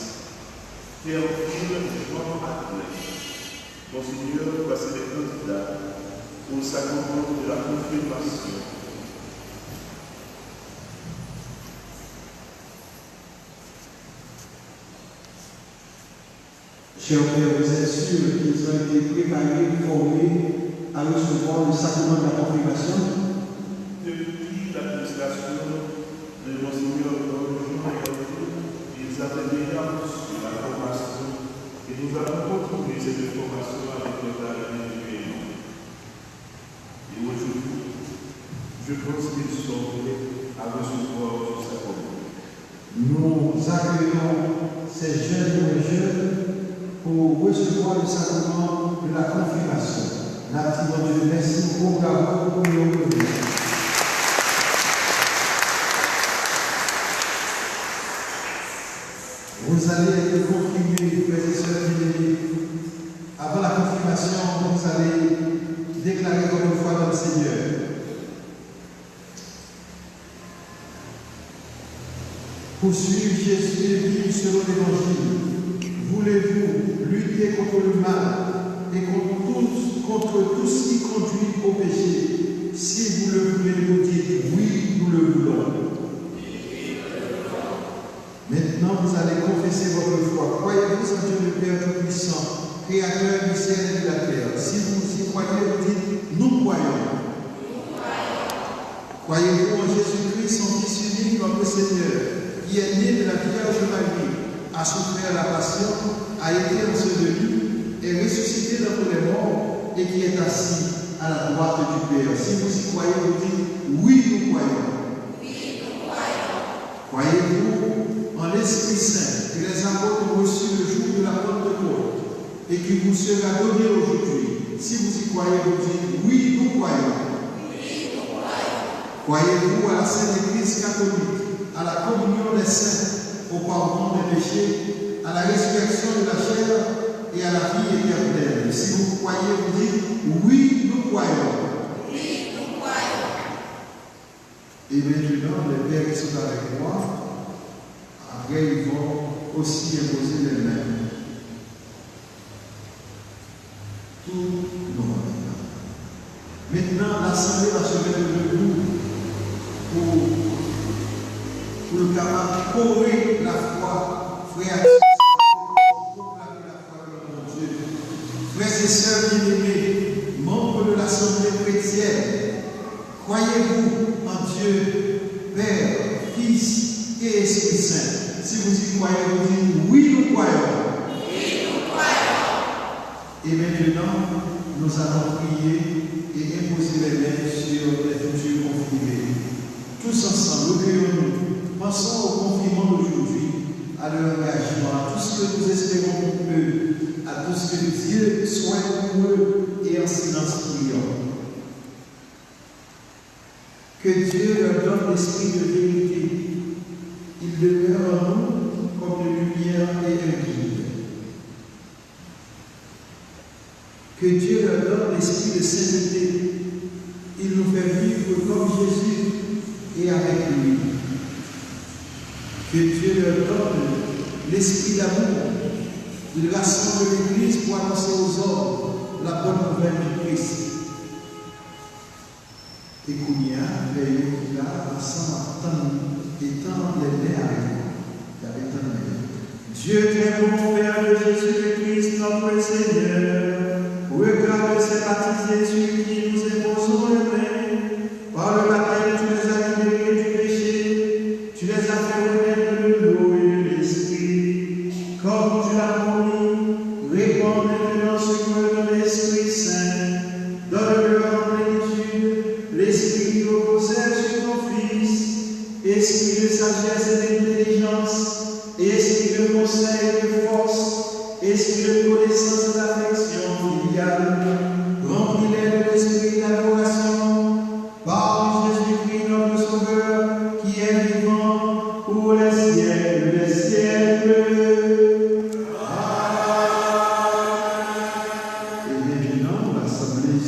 Théophile Jean Adler. Monseigneur, voici les candidats au sacrement de la confirmation. Chers frères, vous êtes sûrs qu'ils ont été préparés, formés à recevoir le sacrement de la confirmation? Depuis l'administration de Monseigneur ils avaient déjà reçu la formation et nous avons continué cette formation avec notre année individuellement. Et aujourd'hui, je pense qu'ils sont prêts à recevoir ce sacrement. Nous accueillons ces jeunes pour recevoir le sacrement de la confirmation. La petite Dieu, merci pour bravo pour nous. Vous allez être confirmés, frères et sœurs bien-aimés. Avant la confirmation, vous allez déclarer votre foi dans le Seigneur. Pour suivre Jésus et vivre selon l'Évangile, voulez-vous lutter contre le mal et contre tout ce qui conduit au péché? Si vous le voulez, vous dites oui, nous le voulons. Maintenant, vous allez confesser votre foi. Croyez-vous en Dieu le Père Tout-Puissant, Créateur du ciel et de la terre? Si vous y croyez, vous dites nous croyons. Croyez-vous en Jésus-Christ, son Fils unique, notre Seigneur, qui est né de la Vierge Marie, a souffert la passion, a été enseveli, est ressuscité d'entre les morts et qui est assis à la droite du Père? Si vous y croyez, vous dites oui, nous croyons. Oui, nous croyons. Croyez-vous en l'Esprit Saint que les apôtres ont reçu le jour de la Pentecôte et qui vous sera donné aujourd'hui? Si vous y croyez, vous dites oui, nous croyons. Oui, nous croyons. Croyez-vous à la Sainte Église catholique, à la communion des saints, au pardon des péchés, à la résurrection de la chair et à la vie éternelle? Si vous croyez, vous dites oui, nous croyons. Oui, nous croyons. Et maintenant, les pères qui sont avec moi, après ils vont aussi imposer les mains. Tout nos mains. Maintenant, l'Assemblée va se mettre debout pour le capable courir la foi, frères. Frères et sœurs bien-aimés, membres de l'Assemblée chrétienne, croyez-vous en Dieu, Père, Fils et Esprit Saint? Si vous y croyez, vous dites oui, nous croyons. Oui, nous croyons. Et maintenant, nous allons prier et imposer les mains sur les futurs confirmés. Tous ensemble, recueillons-nous. Pensons au confirmant d'aujourd'hui, à leur engagement, à tout ce que nous espérons pour eux, à tout ce que Dieu soit pour eux, et en silence prions. Que Dieu leur donne l'esprit de vérité. Il demeure en nous comme une lumière et un guide. Que Dieu leur donne l'esprit de sainteté. Il nous fait vivre comme Jésus et avec lui. Que Dieu leur donne l'esprit d'amour. Il rassemble l'Église pour annoncer aux hommes la bonne nouvelle du Christ. Et Kounia, les là, ensemble, étant les mains avec Dieu très bon Père de Jésus-Christ, notre Seigneur, regarde ces baptisés sur qui nous imposons les mains, par le baptême tu les as libérés du péché, tu les as fait renaître de l'eau et de l'esprit, comme tu l'as promis, répands maintenant sur eux dans l'Esprit Saint, donne-leur en plénitude l'esprit qui reposait sur ton Fils, esprit de sagesse et d'intelligence, esprit de conseil et de force, esprit de connaissance et d'affection filiale, remplis-les de l'esprit d'adoration, par Jésus-Christ notre Sauveur, qui est vivant pour les siècles des siècles. Et maintenant, l'Assemblée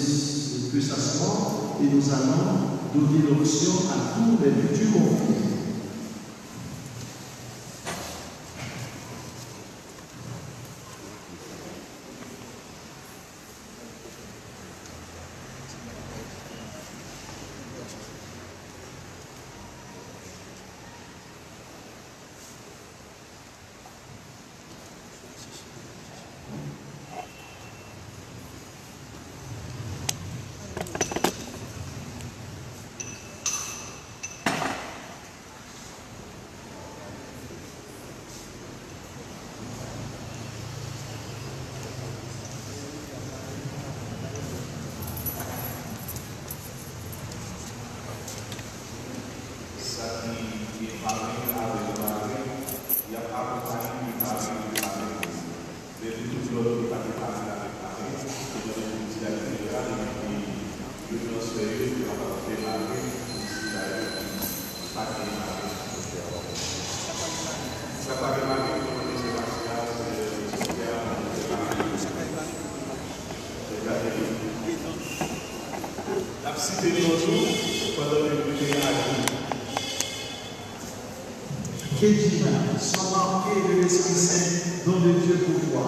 peut s'asseoir et nous allons donner l'option à tous les futurs conflits. La cité de nous pendant que nous réagissons. Kedina, sois marqué de l'Esprit Saint, nom de Dieu pour toi.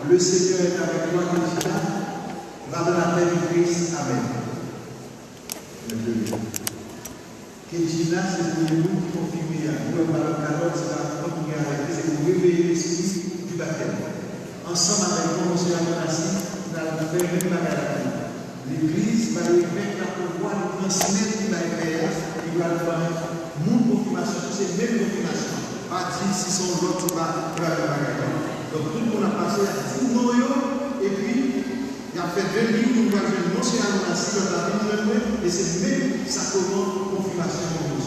Le Seigneur est avec toi, Kedina. Va dans la paix du Christ. Amen. Kedina, c'est pour nous qui confirmer. Nous avons le cadeau, c'est pour réveiller l'esprit du baptême. Ensemble avec nous, M. Amonassi, nous allons faire une bagarre. L'Église va y mettre la pouvoir de transmettre qui va y faire, qui va faire mon confirmation, c'est même confirmation. Pas dire si son l'autre va faire la bagarre. Donc tout le monde a passé à 10 mois, et puis il a fait 2 livres, nous allons faire non c'est Amonassi, dans la vie, et c'est même sacrement confirmation pour nous.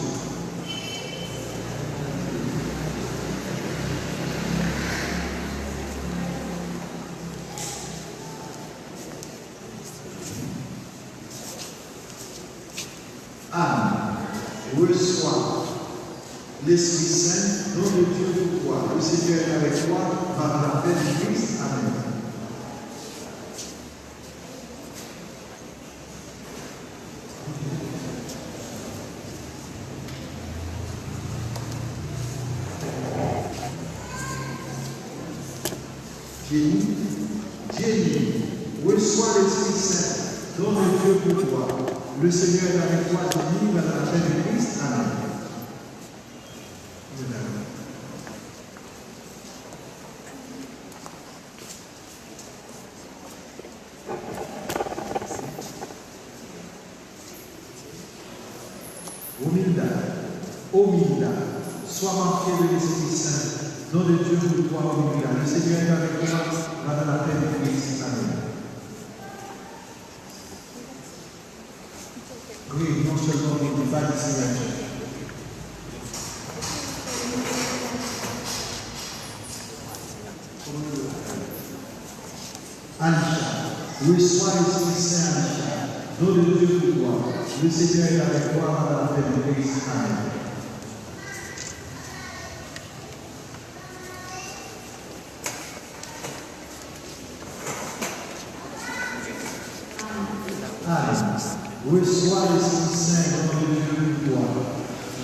Reçois l'Esprit Saint, nom de Dieu pour toi. Le Seigneur est avec toi, va dans la paix du Christ. Amen. Jenny, reçois l'Esprit Saint, nom de Dieu pour toi. Le Seigneur est avec toi, Jenny, va dans la paix du Christ. Amen. Omilda, sois marqué de l'Esprit Saint, nom de Dieu pour toi, Omilda. Le Seigneur est avec toi, va dans la paix du Christ. Amen. Oui, non seulement il n'est pas du Seigneur. Alisha, reçois l'Esprit Saint, Alisha, nom de Dieu pour toi. Le Seigneur est avec toi, va dans la paix du Christ. Amen. Reçois l'Esprit Saint, nom de Dieu pour toi.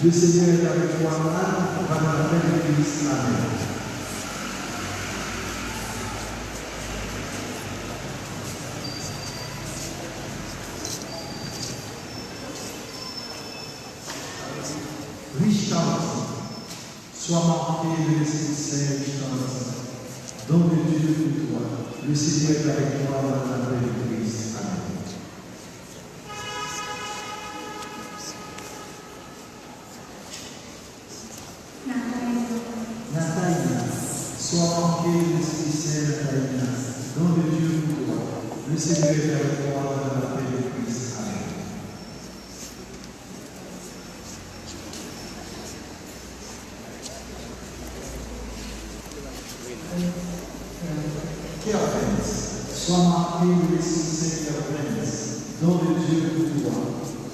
Le Seigneur est avec toi, va dans la paix du Christ. Amen. Richard, sois marqué de l'Esprit Saint, Richard, nom de Dieu pour toi. Le Seigneur est avec toi, va dans la paix du Christ. Amen. Sois marqué de l'Esprit Saint, Nathalie, nom de Dieu pour toi. Le Seigneur est avec toi dans la paix de Christ. Amen. Sois marqué de l'Esprit Saint, nom de Dieu pour toi.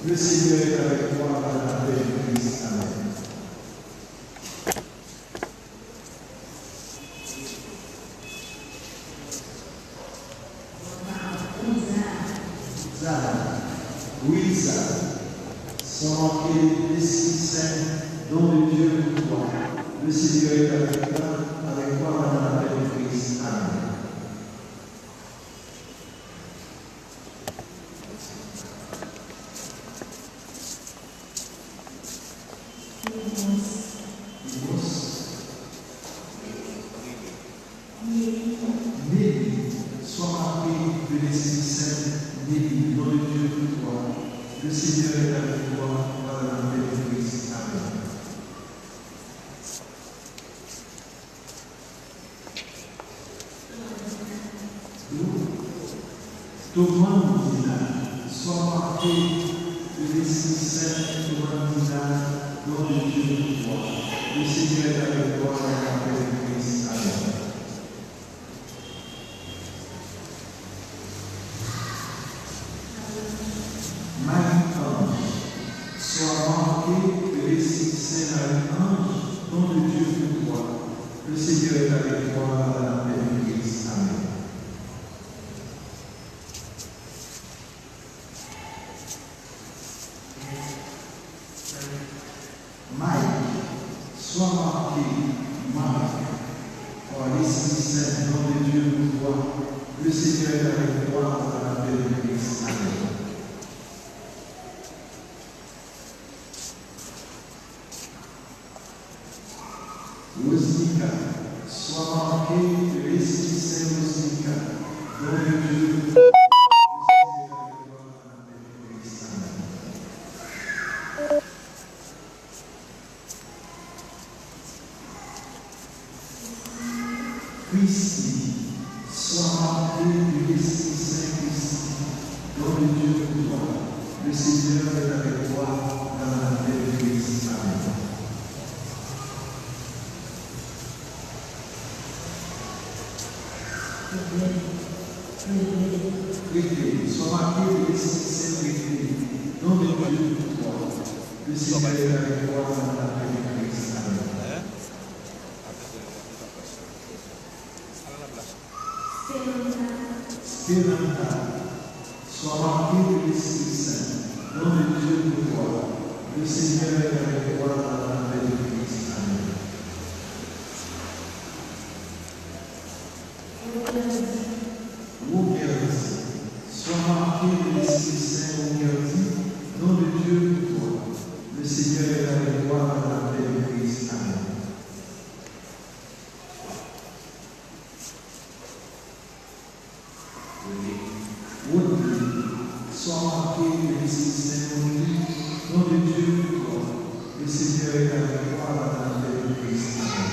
Le Seigneur est avec toi dans la paix de Christ. Amen. Louisa, sois marqué de l'Esprit Saint, nom de Dieu pour toi. Le Seigneur est avec toi dans la paix de Christ. Amen. Sois marqué de l'Esprit Saint, Néli, nom de Dieu pour toi. Le Seigneur est avec toi, va dans la paix de Christ. Amen. Thomas Moudina, sois marqué de l'Esprit Saint, Thomas Moudina, nom de Dieu pour toi. Le Seigneur est avec toi, va dans la paix de Christ. Amen. Marie-Ange, sois marqué de l'Esprit Saint, Marie-Ange, nom de Dieu pour toi. Le Seigneur est avec toi dans la paix de Christ. Amen. Mike, sois marqué, Marc, par l'Esprit Saint, nom de Dieu nous voit. Le Seigneur est avec toi dans la paix de Christ. Amen. Rosnica, sois marqué de l'Esprit Saint, Rosnica, nom de Dieu nous voit. Christi, sois marqué de l'Esprit Saint Christ, nom de Dieu pour toi. Le Seigneur est avec toi dans la paix de Christ. Amen. Christi, sois marqué de l'Esprit Saint Christ, nom de Dieu pour toi. Le Seigneur est avec toi dans la paix de Christ. Amen. Spiranta, sois marqué de l'Esprit Saint, nom de Dieu pour toi. Le Seigneur est avec toi dans la paix de Christ. Amen. Ouverti, sois marqué de l'Esprit Saint, ouverti, nom de Dieu pour toi. Le Seigneur est avec toi dans la paix de Christ. Amen. Sois marqué de l'Esprit Saint, nom de Dieu pour toi. Le Seigneur est avec toi dans la paix de Christ. Amen.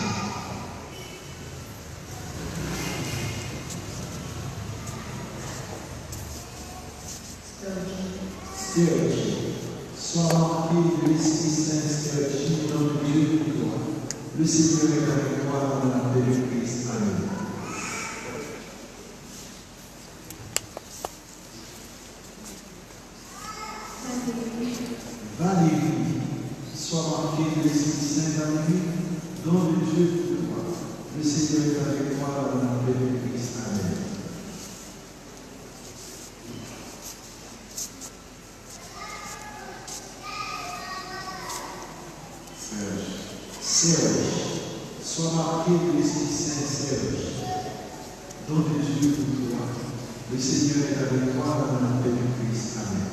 Serge, sois marqué de l'Esprit Saint, Serge, nom de Dieu pour toi. Le Seigneur est avec toi dans la paix de Christ. Amen. Valérie, sois marqué de l'Esprit Saint, Valérie, nom de Dieu pour toi. Le Seigneur est avec toi dans la paix de Christ. Amen. Serge, sois marqué de l'Esprit Saint, Serge, nom de Dieu pour toi. Le Seigneur est avec toi dans la paix de Christ. Amen.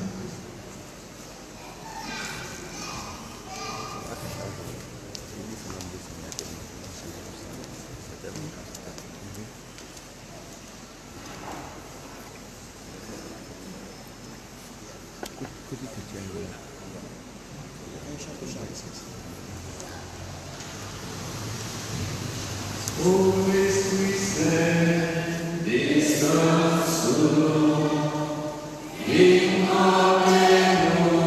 Ô Esprit Saint, descends sur nous et emmène-nous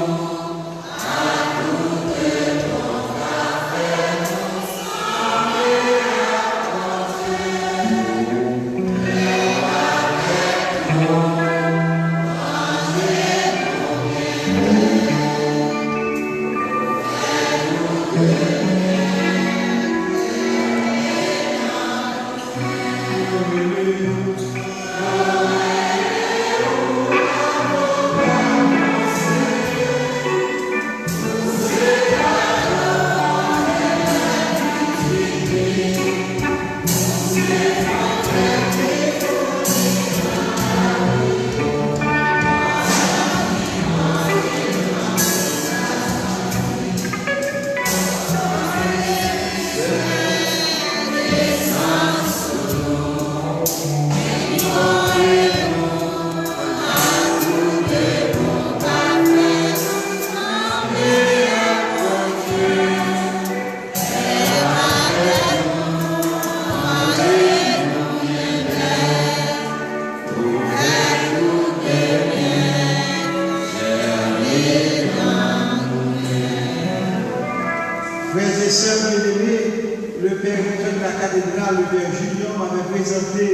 à goûter ton café, sembler à porter, mais avec nous, mangez-nous Frères et sœurs bien-aimés, le Père recteur de la cathédrale, le Père Julien, m'avait présenté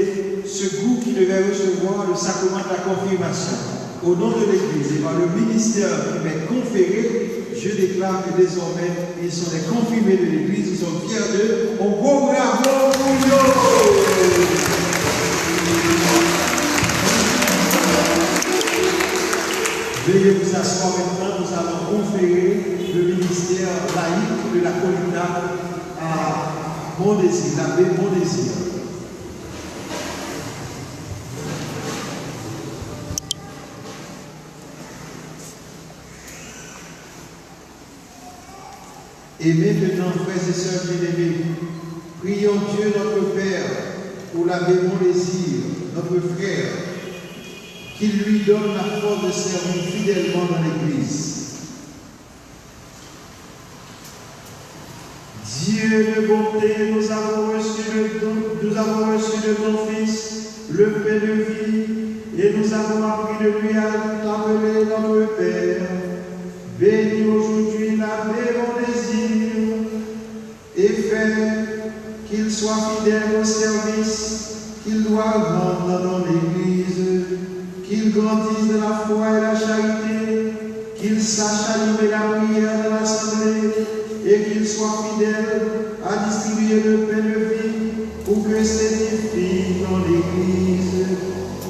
ce goût qui devait recevoir le sacrement de la confirmation. Au nom de l'Église et par le ministère qui m'est conféré, je déclare que désormais, ils sont les confirmés de l'Église, nous sommes fiers d'eux. On beau bravo pour eux. Veuillez vous asseoir maintenant, nous allons conférer le ministère laïque de la Colina à Mondésir, l'abbé Mondésir. Et maintenant, frères et sœurs bien-aimés, prions Dieu notre Père pour l'abbé Mondésir, notre frère, qu'il lui donne la force de servir fidèlement dans l'Église. Dieu de bonté, nous avons reçu de ton Fils le pain de vie, et nous avons appris de lui à t'appeler notre Père. Bénis aujourd'hui l'abbé Mondésir et fais qu'il soit fidèle au service qu'il doit rendre dans l'Église, qu'il grandisse de la foi et la charité, qu'il sache animer la prière de l'Assemblée et qu'il soit fidèle à distribuer le pain de vie pour que s'édifie dans l'Église.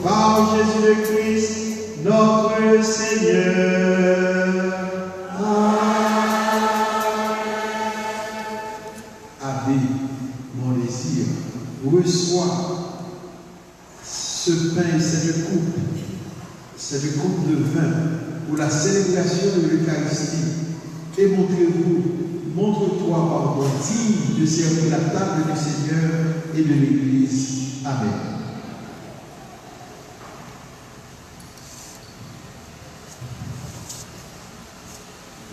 Par Jésus le Christ, notre Seigneur. Abbé Mondésir, reçois ce pain et cette coupe de vin pour la célébration de l'Eucharistie et montre-toi pardon, digne de servir la table du Seigneur et de l'Église. Amen.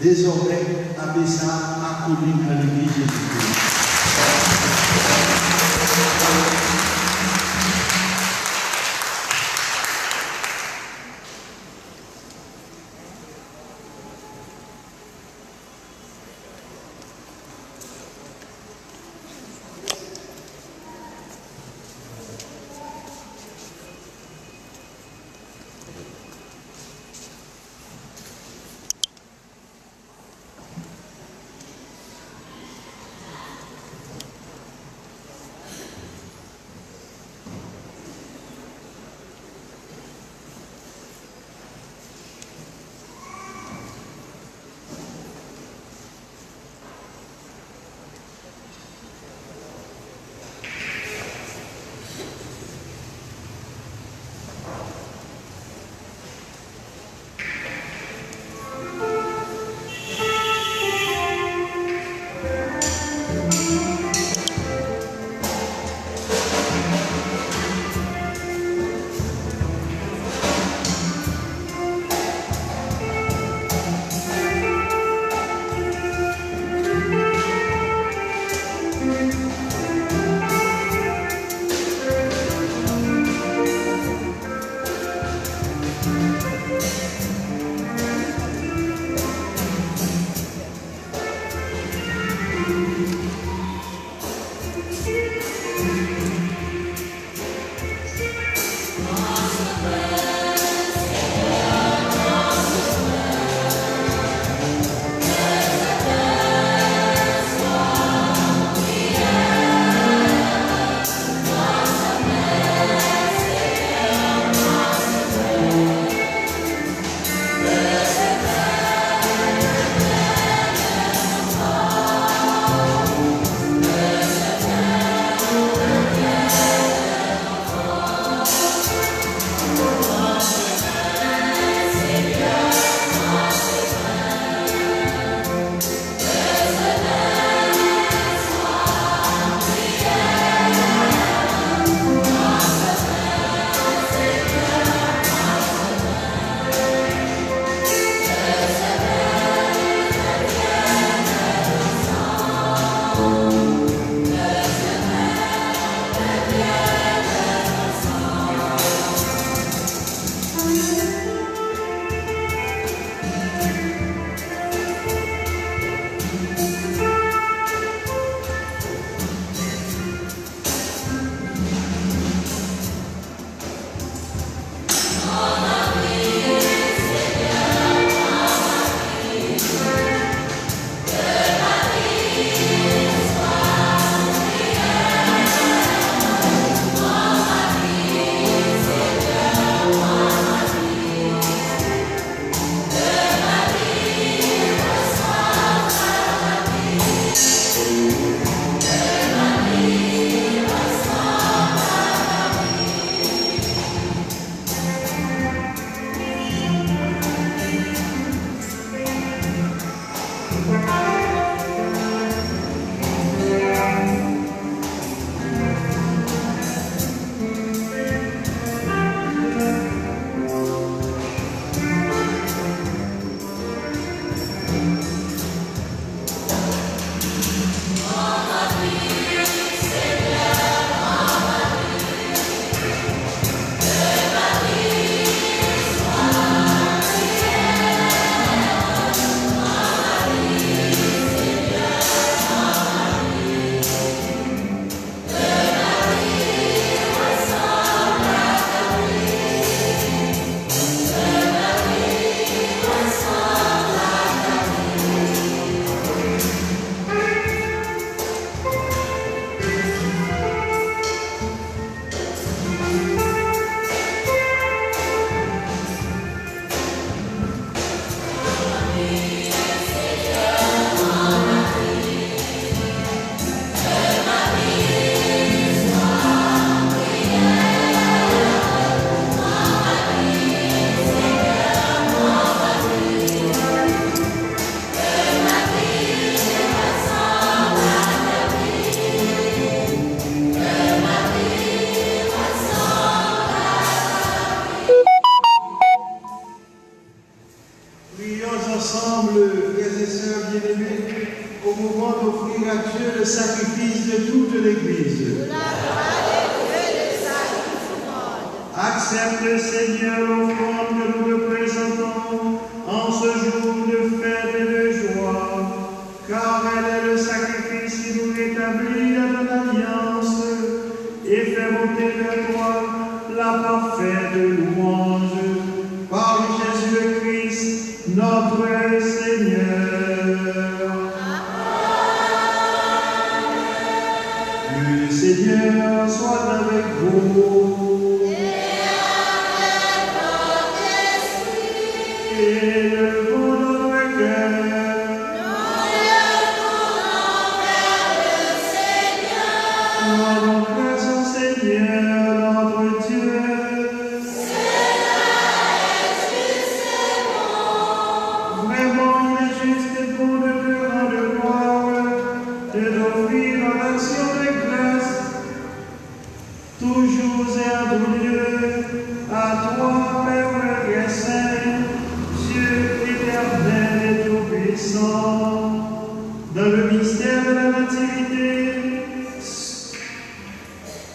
Désormais, Abbé Sa accoudé à l'Église de Jésus-Christ. Prions ensemble, frères et sœurs bien-aimés, au moment d'offrir à Dieu le sacrifice de toute l'Église. Accepte, Seigneur, l'offrande que nous te présentons en ce jour de fête et de joie, car elle est le sacrifice qui nous rétablit à ton alliance et fait monter vers toi la parfaite louange. Par Jésus le Christ, notre Seigneur. Le Seigneur soit avec vous. Élevons notre cœur. Rendons grâce au Seigneur, notre Dieu. Vraiment, il est juste et bon de te rendre gloire, de t'offrir en action de grâce, toujours et à ton Dieu, à toi, Père et Saint, Dieu éternel et tout-puissant, dans le mystère de la nativité,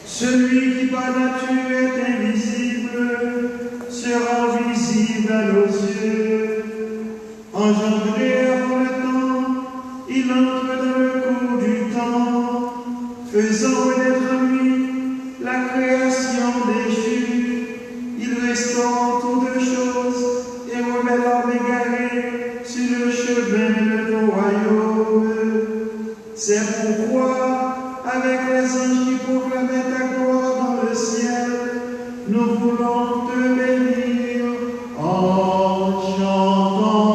celui qui par nature est invisible sera visible à nos yeux. Engendré avant le temps, il entre dans le cours du temps, faisant renaître en lui la création déchue. Il restaure toutes choses et remet l'homme égaré sur le chemin de ton royaume. C'est pourquoi, avec les anges qui proclamaient ta gloire dans le ciel, nous voulons te bénir en chantant.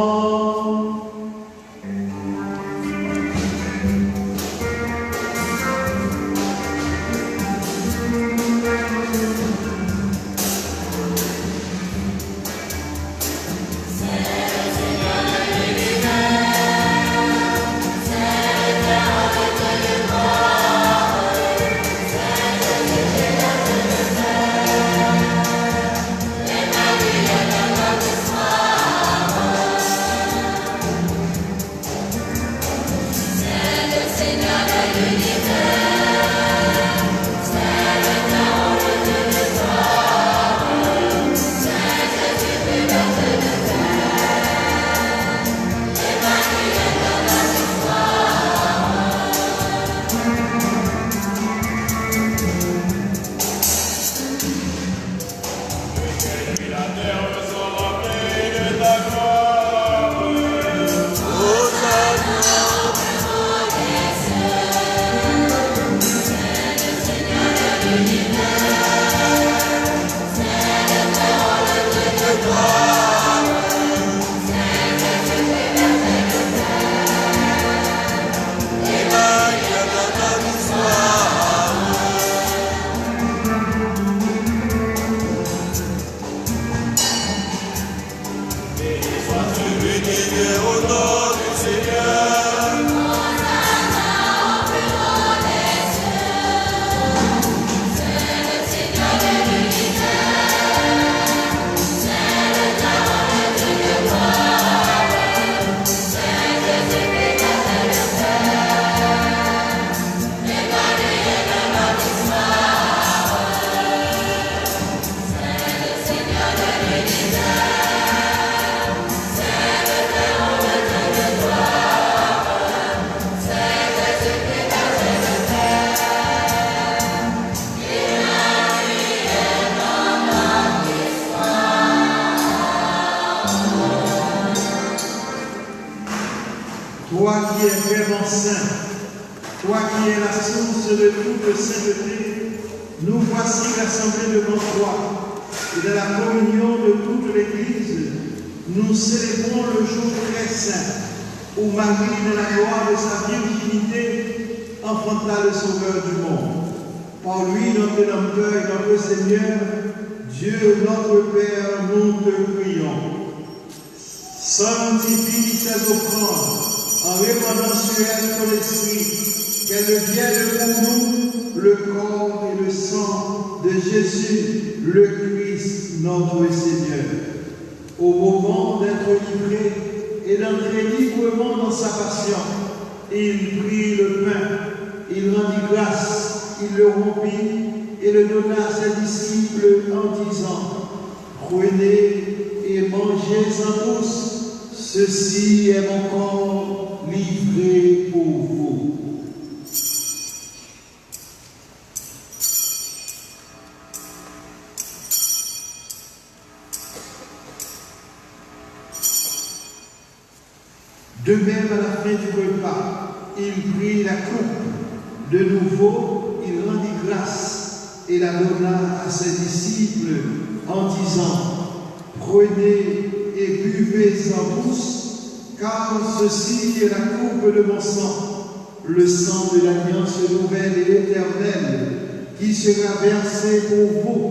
Toi qui es vraiment saint, toi qui es la source de toute sainteté, nous voici rassemblés devant toi, et dans la communion de toute l'Église, nous célébrons le jour très saint, où Marie, dans la gloire de sa virginité, enfanta le Sauveur du monde. Par lui, notre Rédempteur et notre Seigneur, Dieu notre Père, nous te prions. Sanctifie ces offrandes, en répandant sur elle ton esprit, qu'elle devienne pour nous le corps et le sang de Jésus, le Christ, notre Seigneur. Au moment d'être livré et d'entrer librement dans sa passion. Il prit le pain, il rendit grâce, il le rompit et le donna à ses disciples en disant, prenez et mangez-en tous, ceci est mon corps livré pour vous. De même, à la fin du repas, il prit la coupe. De nouveau, il rendit grâce et la donna à ses disciples en disant, prenez et buvez-en tous, car ceci est la coupe de mon sang, le sang de l'alliance nouvelle et éternelle, qui sera versé pour vous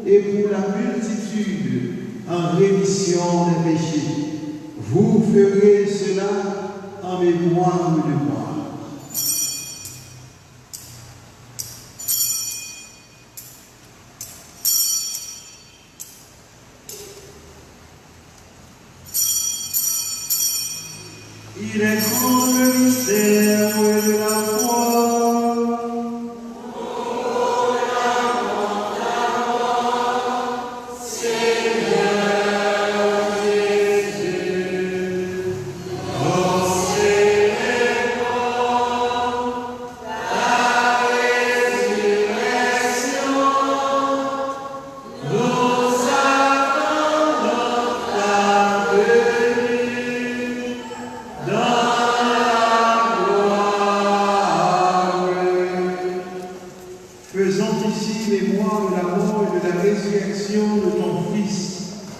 et pour la multitude en rémission des péchés. Vous ferez cela en mémoire de moi. Il est grand le mystère de la foi.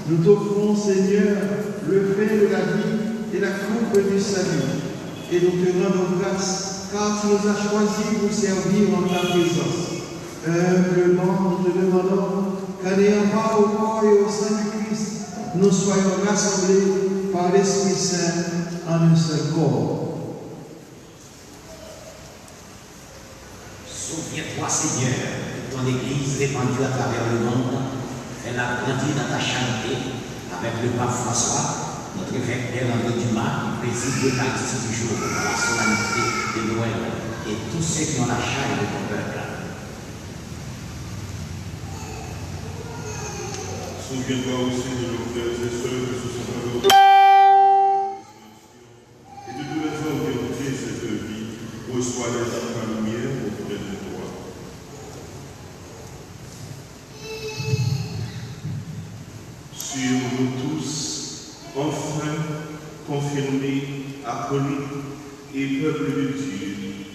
Nous t'offrons, Seigneur, le pain de la vie et la coupe du salut. Et nous te rendons grâce, car tu nous as choisis pour servir en ta présence. Humblement, nous te demandons qu'en ayant part au corps et au sang du Christ, nous soyons rassemblés par l'Esprit Saint en un seul corps. Souviens-toi, Seigneur, de ton Église répandue à travers le monde. Elle a grandi dans ta charité avec le pape François, notre évêque André Dumas, qui préside l'Eucharistie du jour dans la solennité de Noël, et tous ceux qui ont la charge de ton peuple. Souviens-toi aussi de nos frères et sœurs qui se sont adorés et de tous les hommes qui ont fait cette vie. Reçois les dans ta lumière auprès de toi. Sur nous tous, enfin confirmés, appelés et peuple de Dieu,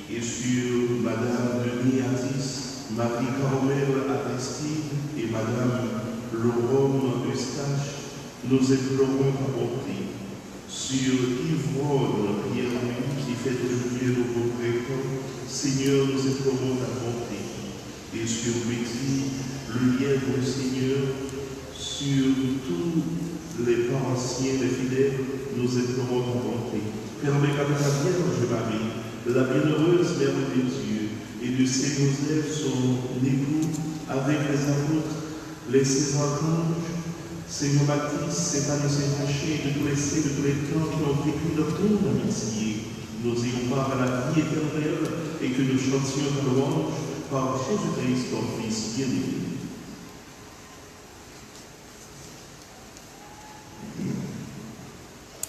et sur Madame Denis Atis, Marie-Carmel Aristide et Madame Laurent Eustache, nous implorons ta bonté. Sur Yvonne Pierre-Louis, qui fait aujourd'hui le nouveau précoce, Seigneur, nous implorons ta bonté. Et sur Betty, le lièvre, Seigneur, sur tous les paroissiens, les fidèles, nous implorons ta bonté. Permets qu'avec la Vierge Marie, la bienheureuse Mère de Dieu, et de Saint-Joseph, son époux, avec les apôtres, les saints archanges, Seigneur Baptiste, Saint-Anne et Saint-Rocher, de tous les saints, de tous les temps qui ont vécu dans ton amitié, nous ayons part à la vie éternelle et que nous chantions ta louange par Jésus-Christ, ton Fils bien-aimé.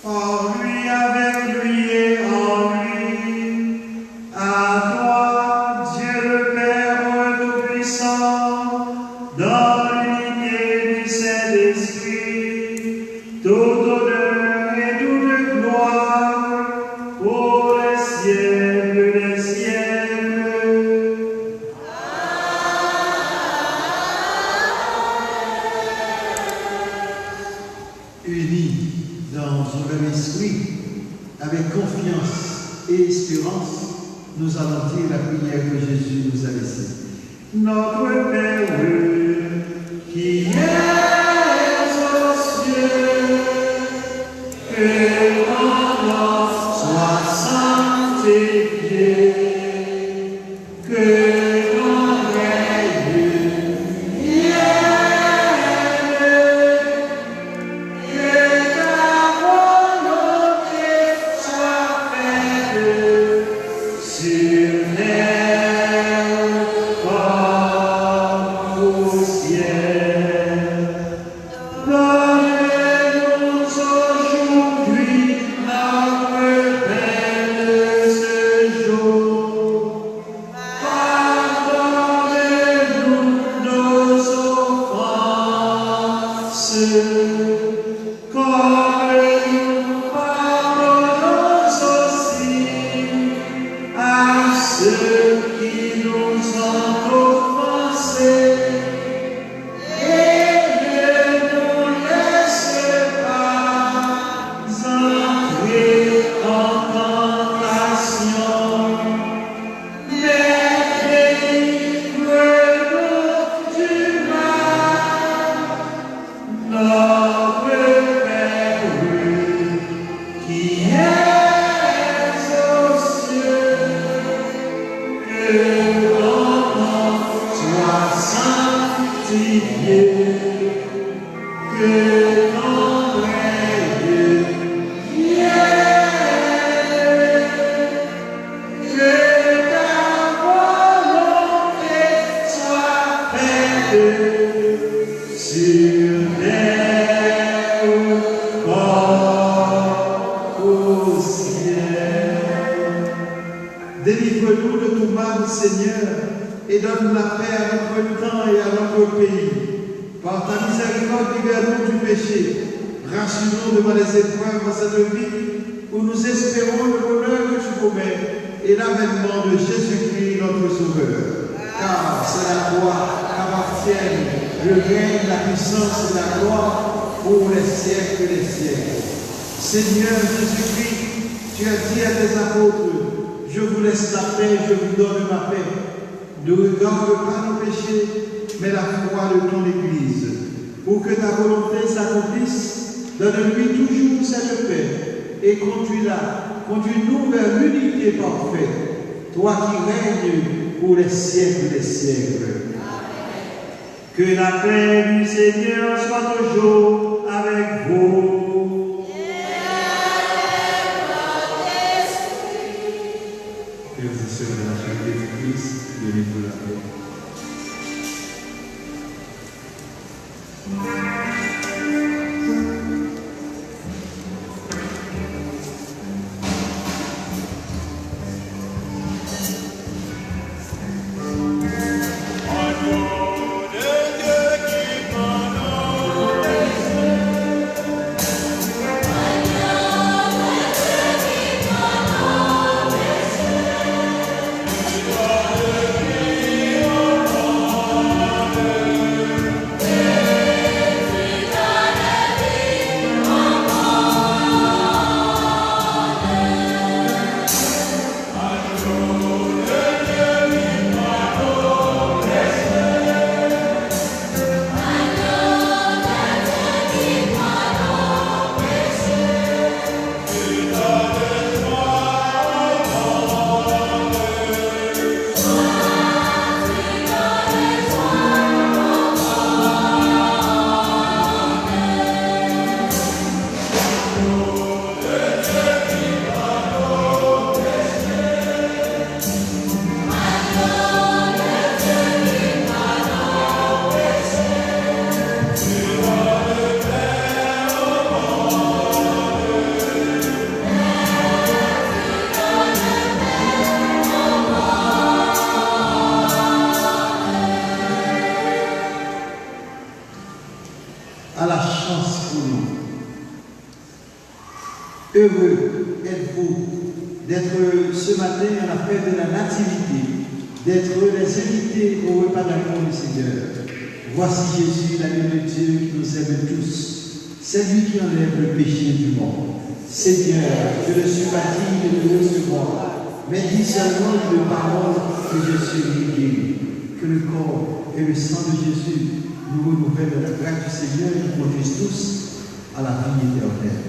Par lui, avec lui et en lui, à toi, Dieu le Père Tout-Puissant, dans l'unité du Saint-Esprit, tout honneur et toute gloire pour les siècles des siècles. Unis dans un même esprit, avec confiance et espérance, nous allons dire la prière que Jésus nous a laissée. Notre Père, qui es aux cieux, que ton nom soit sanctifié, que ton règne vienne, que ta volonté Délivre-nous de tout mal, Seigneur, et donne la paix à notre temps et à notre pays. Par ta miséricorde, libère-nous du péché. Rassure-nous devant les épreuves de cette vie, où nous espérons le bonheur que tu promets et l'avènement de Jésus-Christ, notre Sauveur. Car c'est la gloire qu'appartiennent le règne, la puissance et la gloire pour les siècles des siècles. Seigneur Jésus-Christ, tu as dit à tes apôtres, je vous laisse la paix, je vous donne ma paix. Ne regarde pas nos péchés, mais la foi de ton Église. Pour que ta volonté s'accomplisse, donne-lui toujours cette paix et conduis-nous vers l'unité parfaite, toi qui règnes pour les siècles des siècles. Que la paix du Seigneur soit toujours avec vous. Que vous serez dans la charité du Christ, donnez-vous la paix. À la chance pour nous. Heureux êtes-vous d'être ce matin à la fête de la Nativité, d'être les invités au repas d'amour du Seigneur. Voici Jésus, l'agneau de Dieu qui nous aime tous. C'est lui qui enlève le péché du monde. Seigneur, je ne suis pas digne de te recevoir, mais dis seulement une parole que je suis guéri. Que le corps et le sang de Jésus nous renouvellent la grâce du Seigneur et nous conduisent tous à la vie éternelle.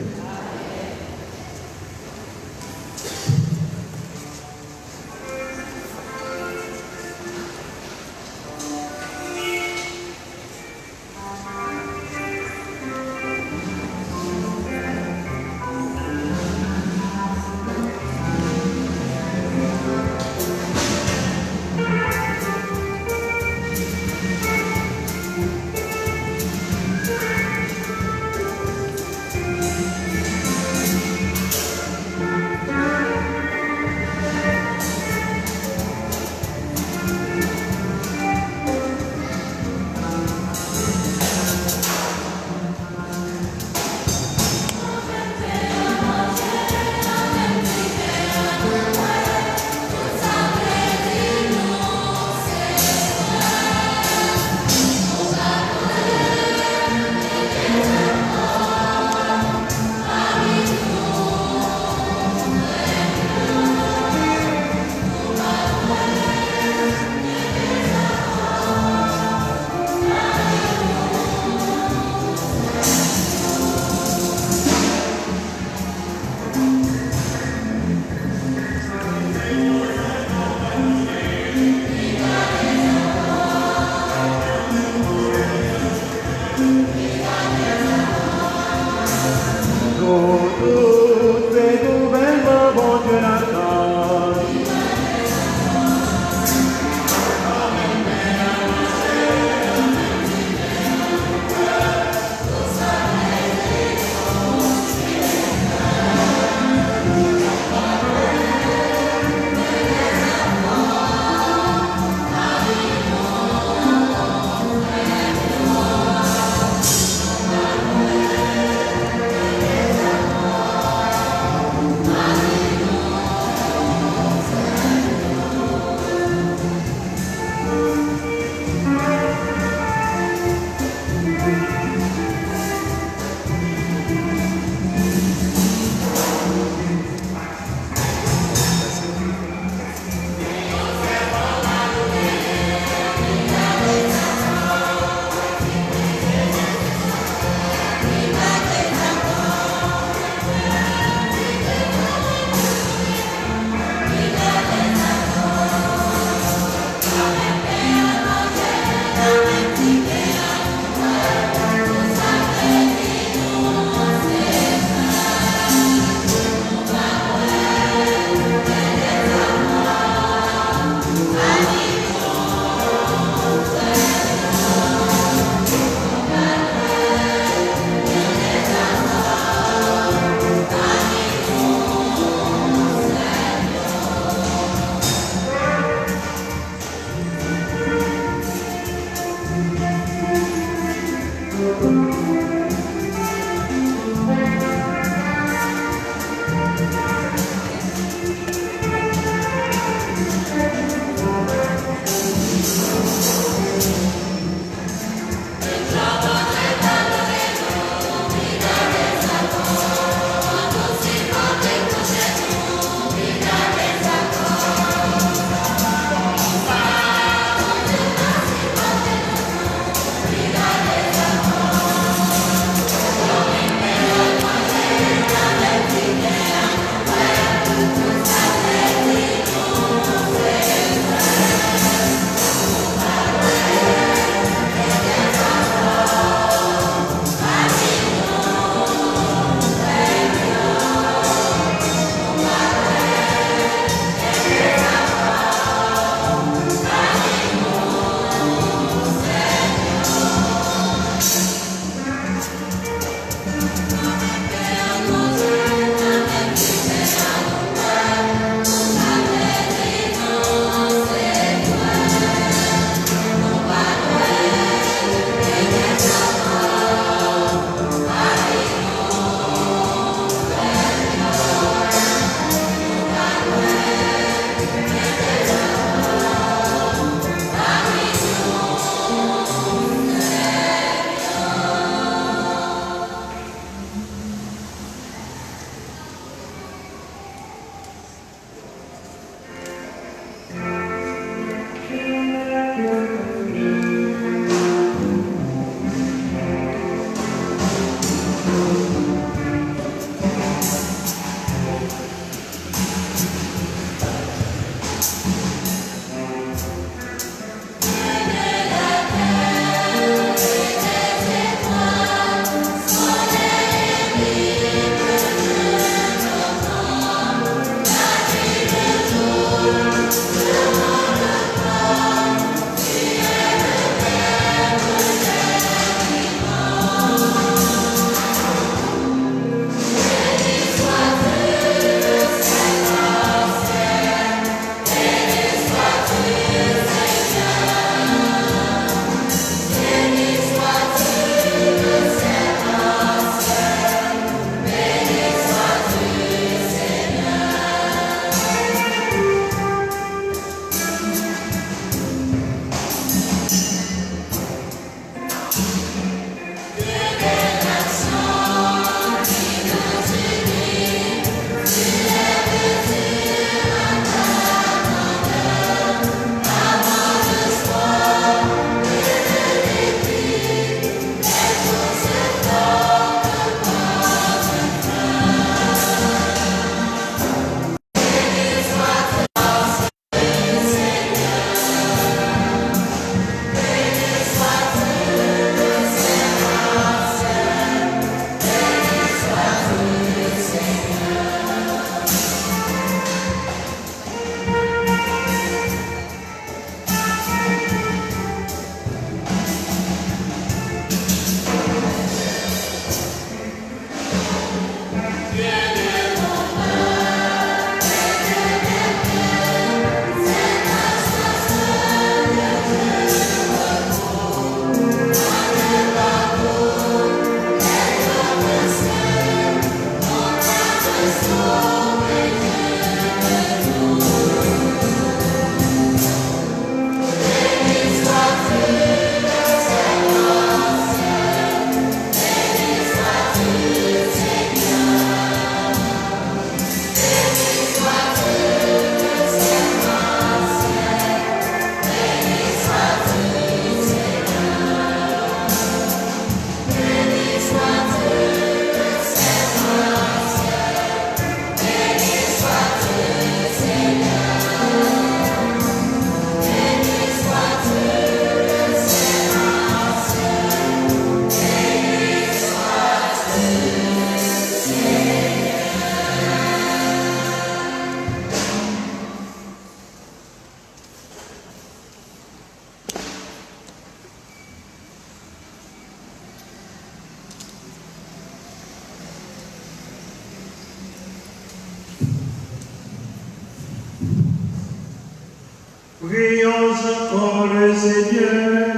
Prions encore le Seigneur.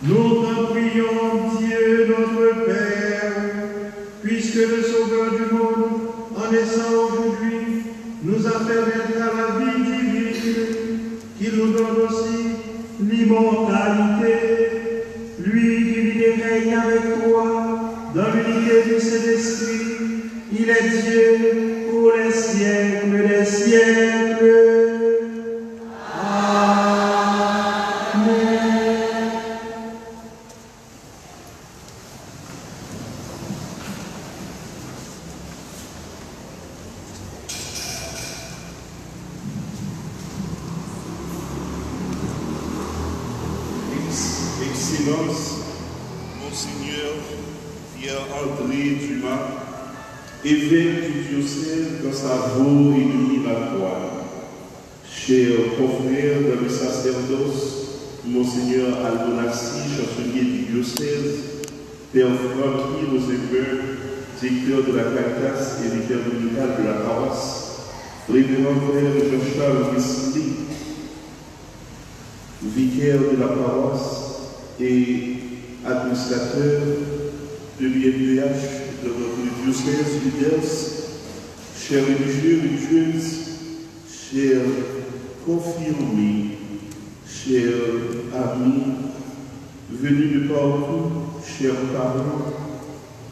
Nous t'en prions, Dieu notre Père, puisque le Sauveur du monde, en naissant aujourd'hui, nous a fait naître à la vie divine, qui nous donne aussi l'immortalité, lui qui vit et règne avec toi, dans l'unité du Saint-Esprit, il est Dieu pour les siècles des siècles. Excellence, Monseigneur Pierre-André Dumas, évêque du diocèse dans sa voie et miratoire. Chers confrères dans le sacerdoce, Monseigneur Albonassi, chancelier du diocèse, Père Francky Rosenberg, directeur de la Caritas et vicaire dominical de la paroisse, révérend Frère Jean-Charles Wesley, vicaire de la paroisse et administrateur de l'IMDH de notre diocèse du Delce, chers religieux, religieuses, chers confirmés, chers amis, venus de partout, chers parents,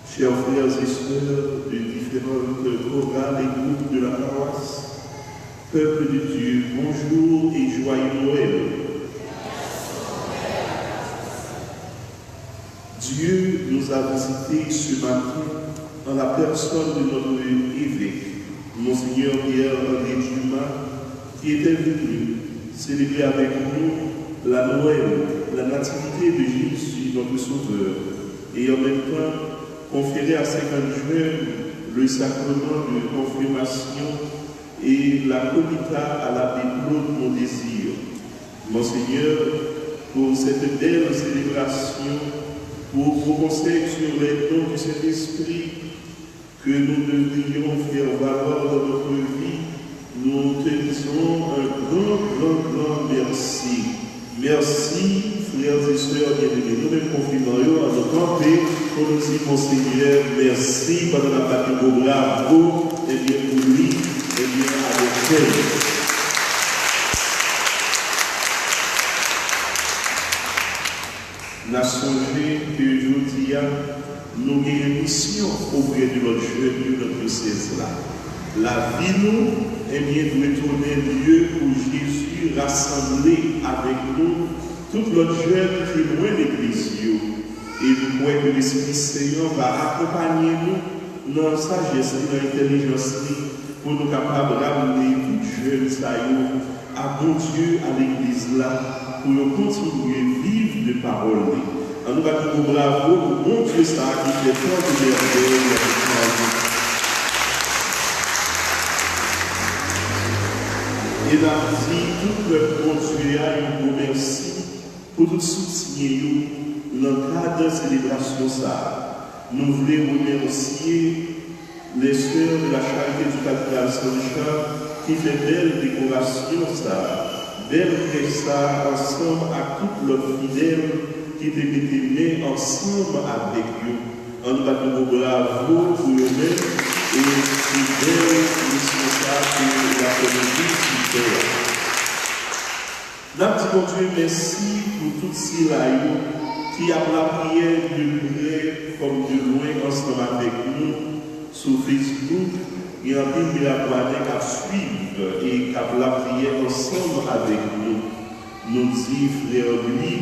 chers frères et sœurs de différentes chorales et groupes de la paroisse, peuple de Dieu, bonjour et joyeux Noël. Dieu nous a visités ce matin en la personne de notre évêque, Monseigneur Pierre-André Dumas, qui était venu célébrer avec nous la Noël, la nativité de Jésus, notre Sauveur, et en même temps conférer à 50 jeunes le sacrement de confirmation et la comita à l'abbé Claude Mondésir. Monseigneur, pour cette belle célébration, pour vos conseils sur les dons du Saint-Esprit que nous devrions faire valoir dans notre vie, nous te disons un grand merci. Merci, frères et sœurs bien-aimés. Nous les confirmons à nos campés pour nous dire, Monseigneur, merci pendant la bataille, bravo, et bien pour lui, et bien avec elle. Nous songé que aujourd'hui, nous avons une mission auprès de notre jeune de notre diocèse là. La vie, nous, eh bien, doit tourner lieu où Jésus rassemblé avec nous, toute notre jeune qui est loin de l'église. Et nous croyons que l'Esprit Saint va accompagner nous dans la sagesse et dans l'intelligence pour nous capables de ramener tout jeune à bon Dieu, à l'église là, pour nous continuer à vivre de paroles. En nous battons bravo pour bon Dieu ça qui fait tant de merveilles avec nous. Et là, tout le bon Dieu a un gros merci pour tout soutenir dans le cadre de célébration ça. Nous voulons remercier les sœurs de la charité du cathédrale Saint-Charles qui fait belle décoration ça, belle fête ça, ensemble à toutes leurs fidèles qui étaient mis ensemble avec eux. En nous battons bravo pour eux-mêmes et fidèles responsables de la communauté. Nous disons Dieu merci pour toutes ces laïcs qui a la prière de près comme de loin ensemble avec nous sur Facebook. Il y a un peu de la planète à suivre et qui a la prière ensemble avec nous. Nous disons, frère lui,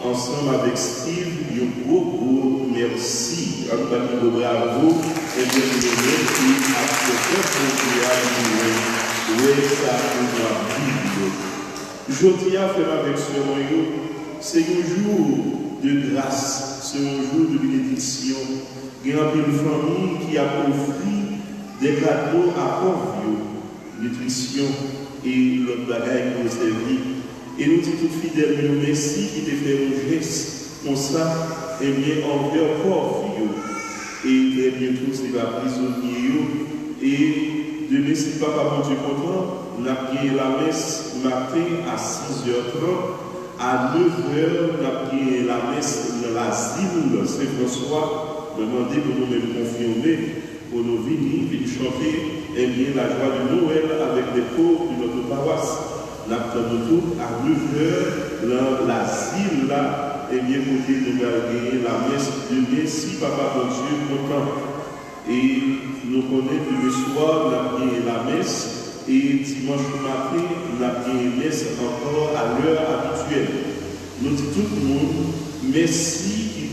ensemble avec Steve, un gros merci. Un petit bravo et bienvenue qui a fait un peu de ça pour la Bible. Aujourd'hui, faire avec ce noyau, c'est un jour de grâce, c'est un jour de bénédiction. Il y a une famille qui a offert des cadeaux à convier, nutrition et l'autre bagaille pour servir. Et nous disons tout fidèles, merci qui te fait un geste comme ça, et bien envers convier. Et très bientôt, c'est va prisonnier. Et demain, si papa bon Dieu content, nous avons la messe matin à 6h30. À 9h, nous avons la messe dans l'asile Saint-François. Nous demandons pour nous-mêmes confirmer, pour nous venir chanter la joie de Noël avec les pauvres de notre paroisse. Nous avons tout à 9h dans l'asile là, pour dire nous allons la messe de merci, Papa mon Dieu, content. Et nous connaissons que le soir, nous avons la messe. Et dimanche matin, nous avons une messe encore à l'heure habituelle. Nous disons tout le monde, merci qui a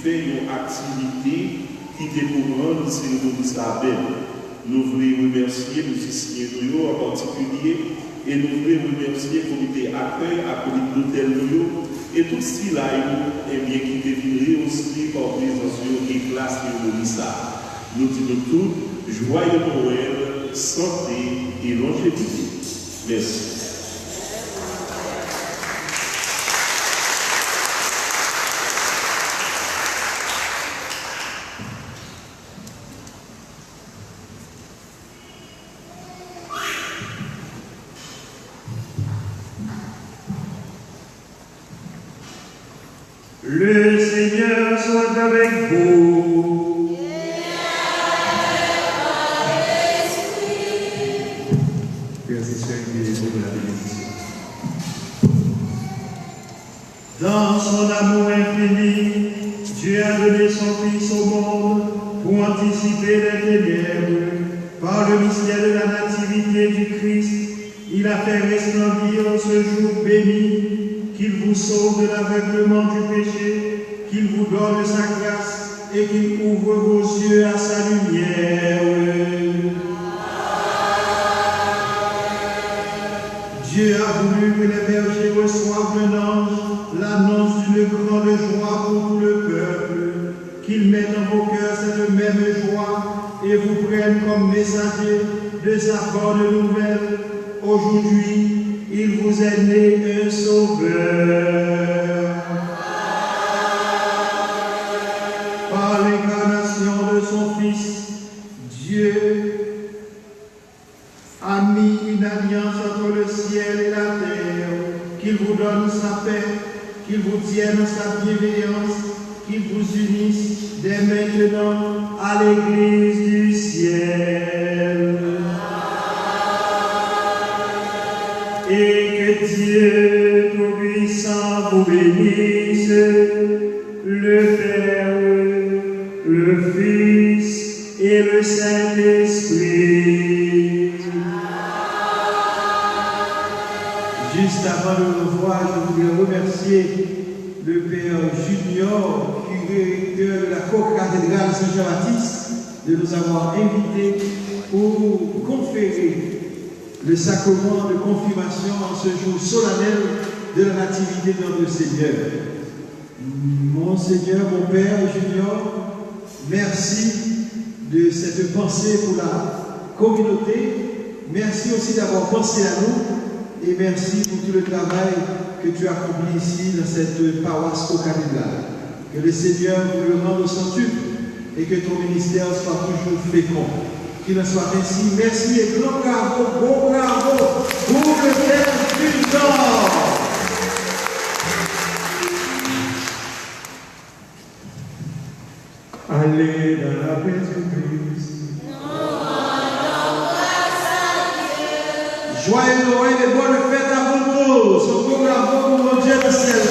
fait une activité qui était pour rendre la cérémonie ça belle. Nous voulons remercier les musiciens en particulier et nous voulons remercier le comité accueil, à l'hôtel et tout ce qui est bien qui est aussi par présence et classe cérémonie ça. Nous disons tout, joyeux Noël, santé et longévité. Merci. Le Seigneur soit avec vous. Dans son amour infini, Dieu a donné son Fils au monde pour anticiper les ténèbres. Par le mystère de la nativité du Christ, il a fait resplendir ce jour béni, qu'il vous sauve de l'aveuglement du péché, qu'il vous donne sa grâce et qu'il ouvre vos yeux à sa lumière. Dieu a voulu que les bergers reçoivent d'un ange l'annonce d'une grande joie pour tout le peuple, qu'il mette dans vos cœurs cette même joie et vous prenne comme messager de sa bonne nouvelle. Aujourd'hui, il vous est né un sauveur. Par l'incarnation de son Fils, Dieu a mis une alliance entre le ciel et la terre, qu'il vous donne sa paix, qu'il vous tienne sa bienveillance, qu'il vous unisse dès maintenant à l'Église du ciel. Et que Dieu Tout-Puissant vous bénisse, le Père, le Fils et le Saint-Esprit. Juste avant de nous revoir, je voudrais remercier le Père Junior, curé de la co-cathédrale Saint-Jean-Baptiste, de nous avoir invités pour conférer le sacrement de confirmation en ce jour solennel de la nativité de notre Seigneur. Mon Seigneur, mon Père Junior, merci de cette pensée pour la communauté. Merci aussi d'avoir pensé à nous et merci pour tout le travail que tu as accompli ici dans cette paroisse au cathédrale. Que le Seigneur vous le rende au centuple et que ton ministère soit toujours fécond. Qu'il en soit ainsi. Merci et grand bravo pour le Père du Nord. Allez dans la paix du Christ. Joyeux Noël et bonne fête à vous tous. Au bravo pour mon Dieu du ciel.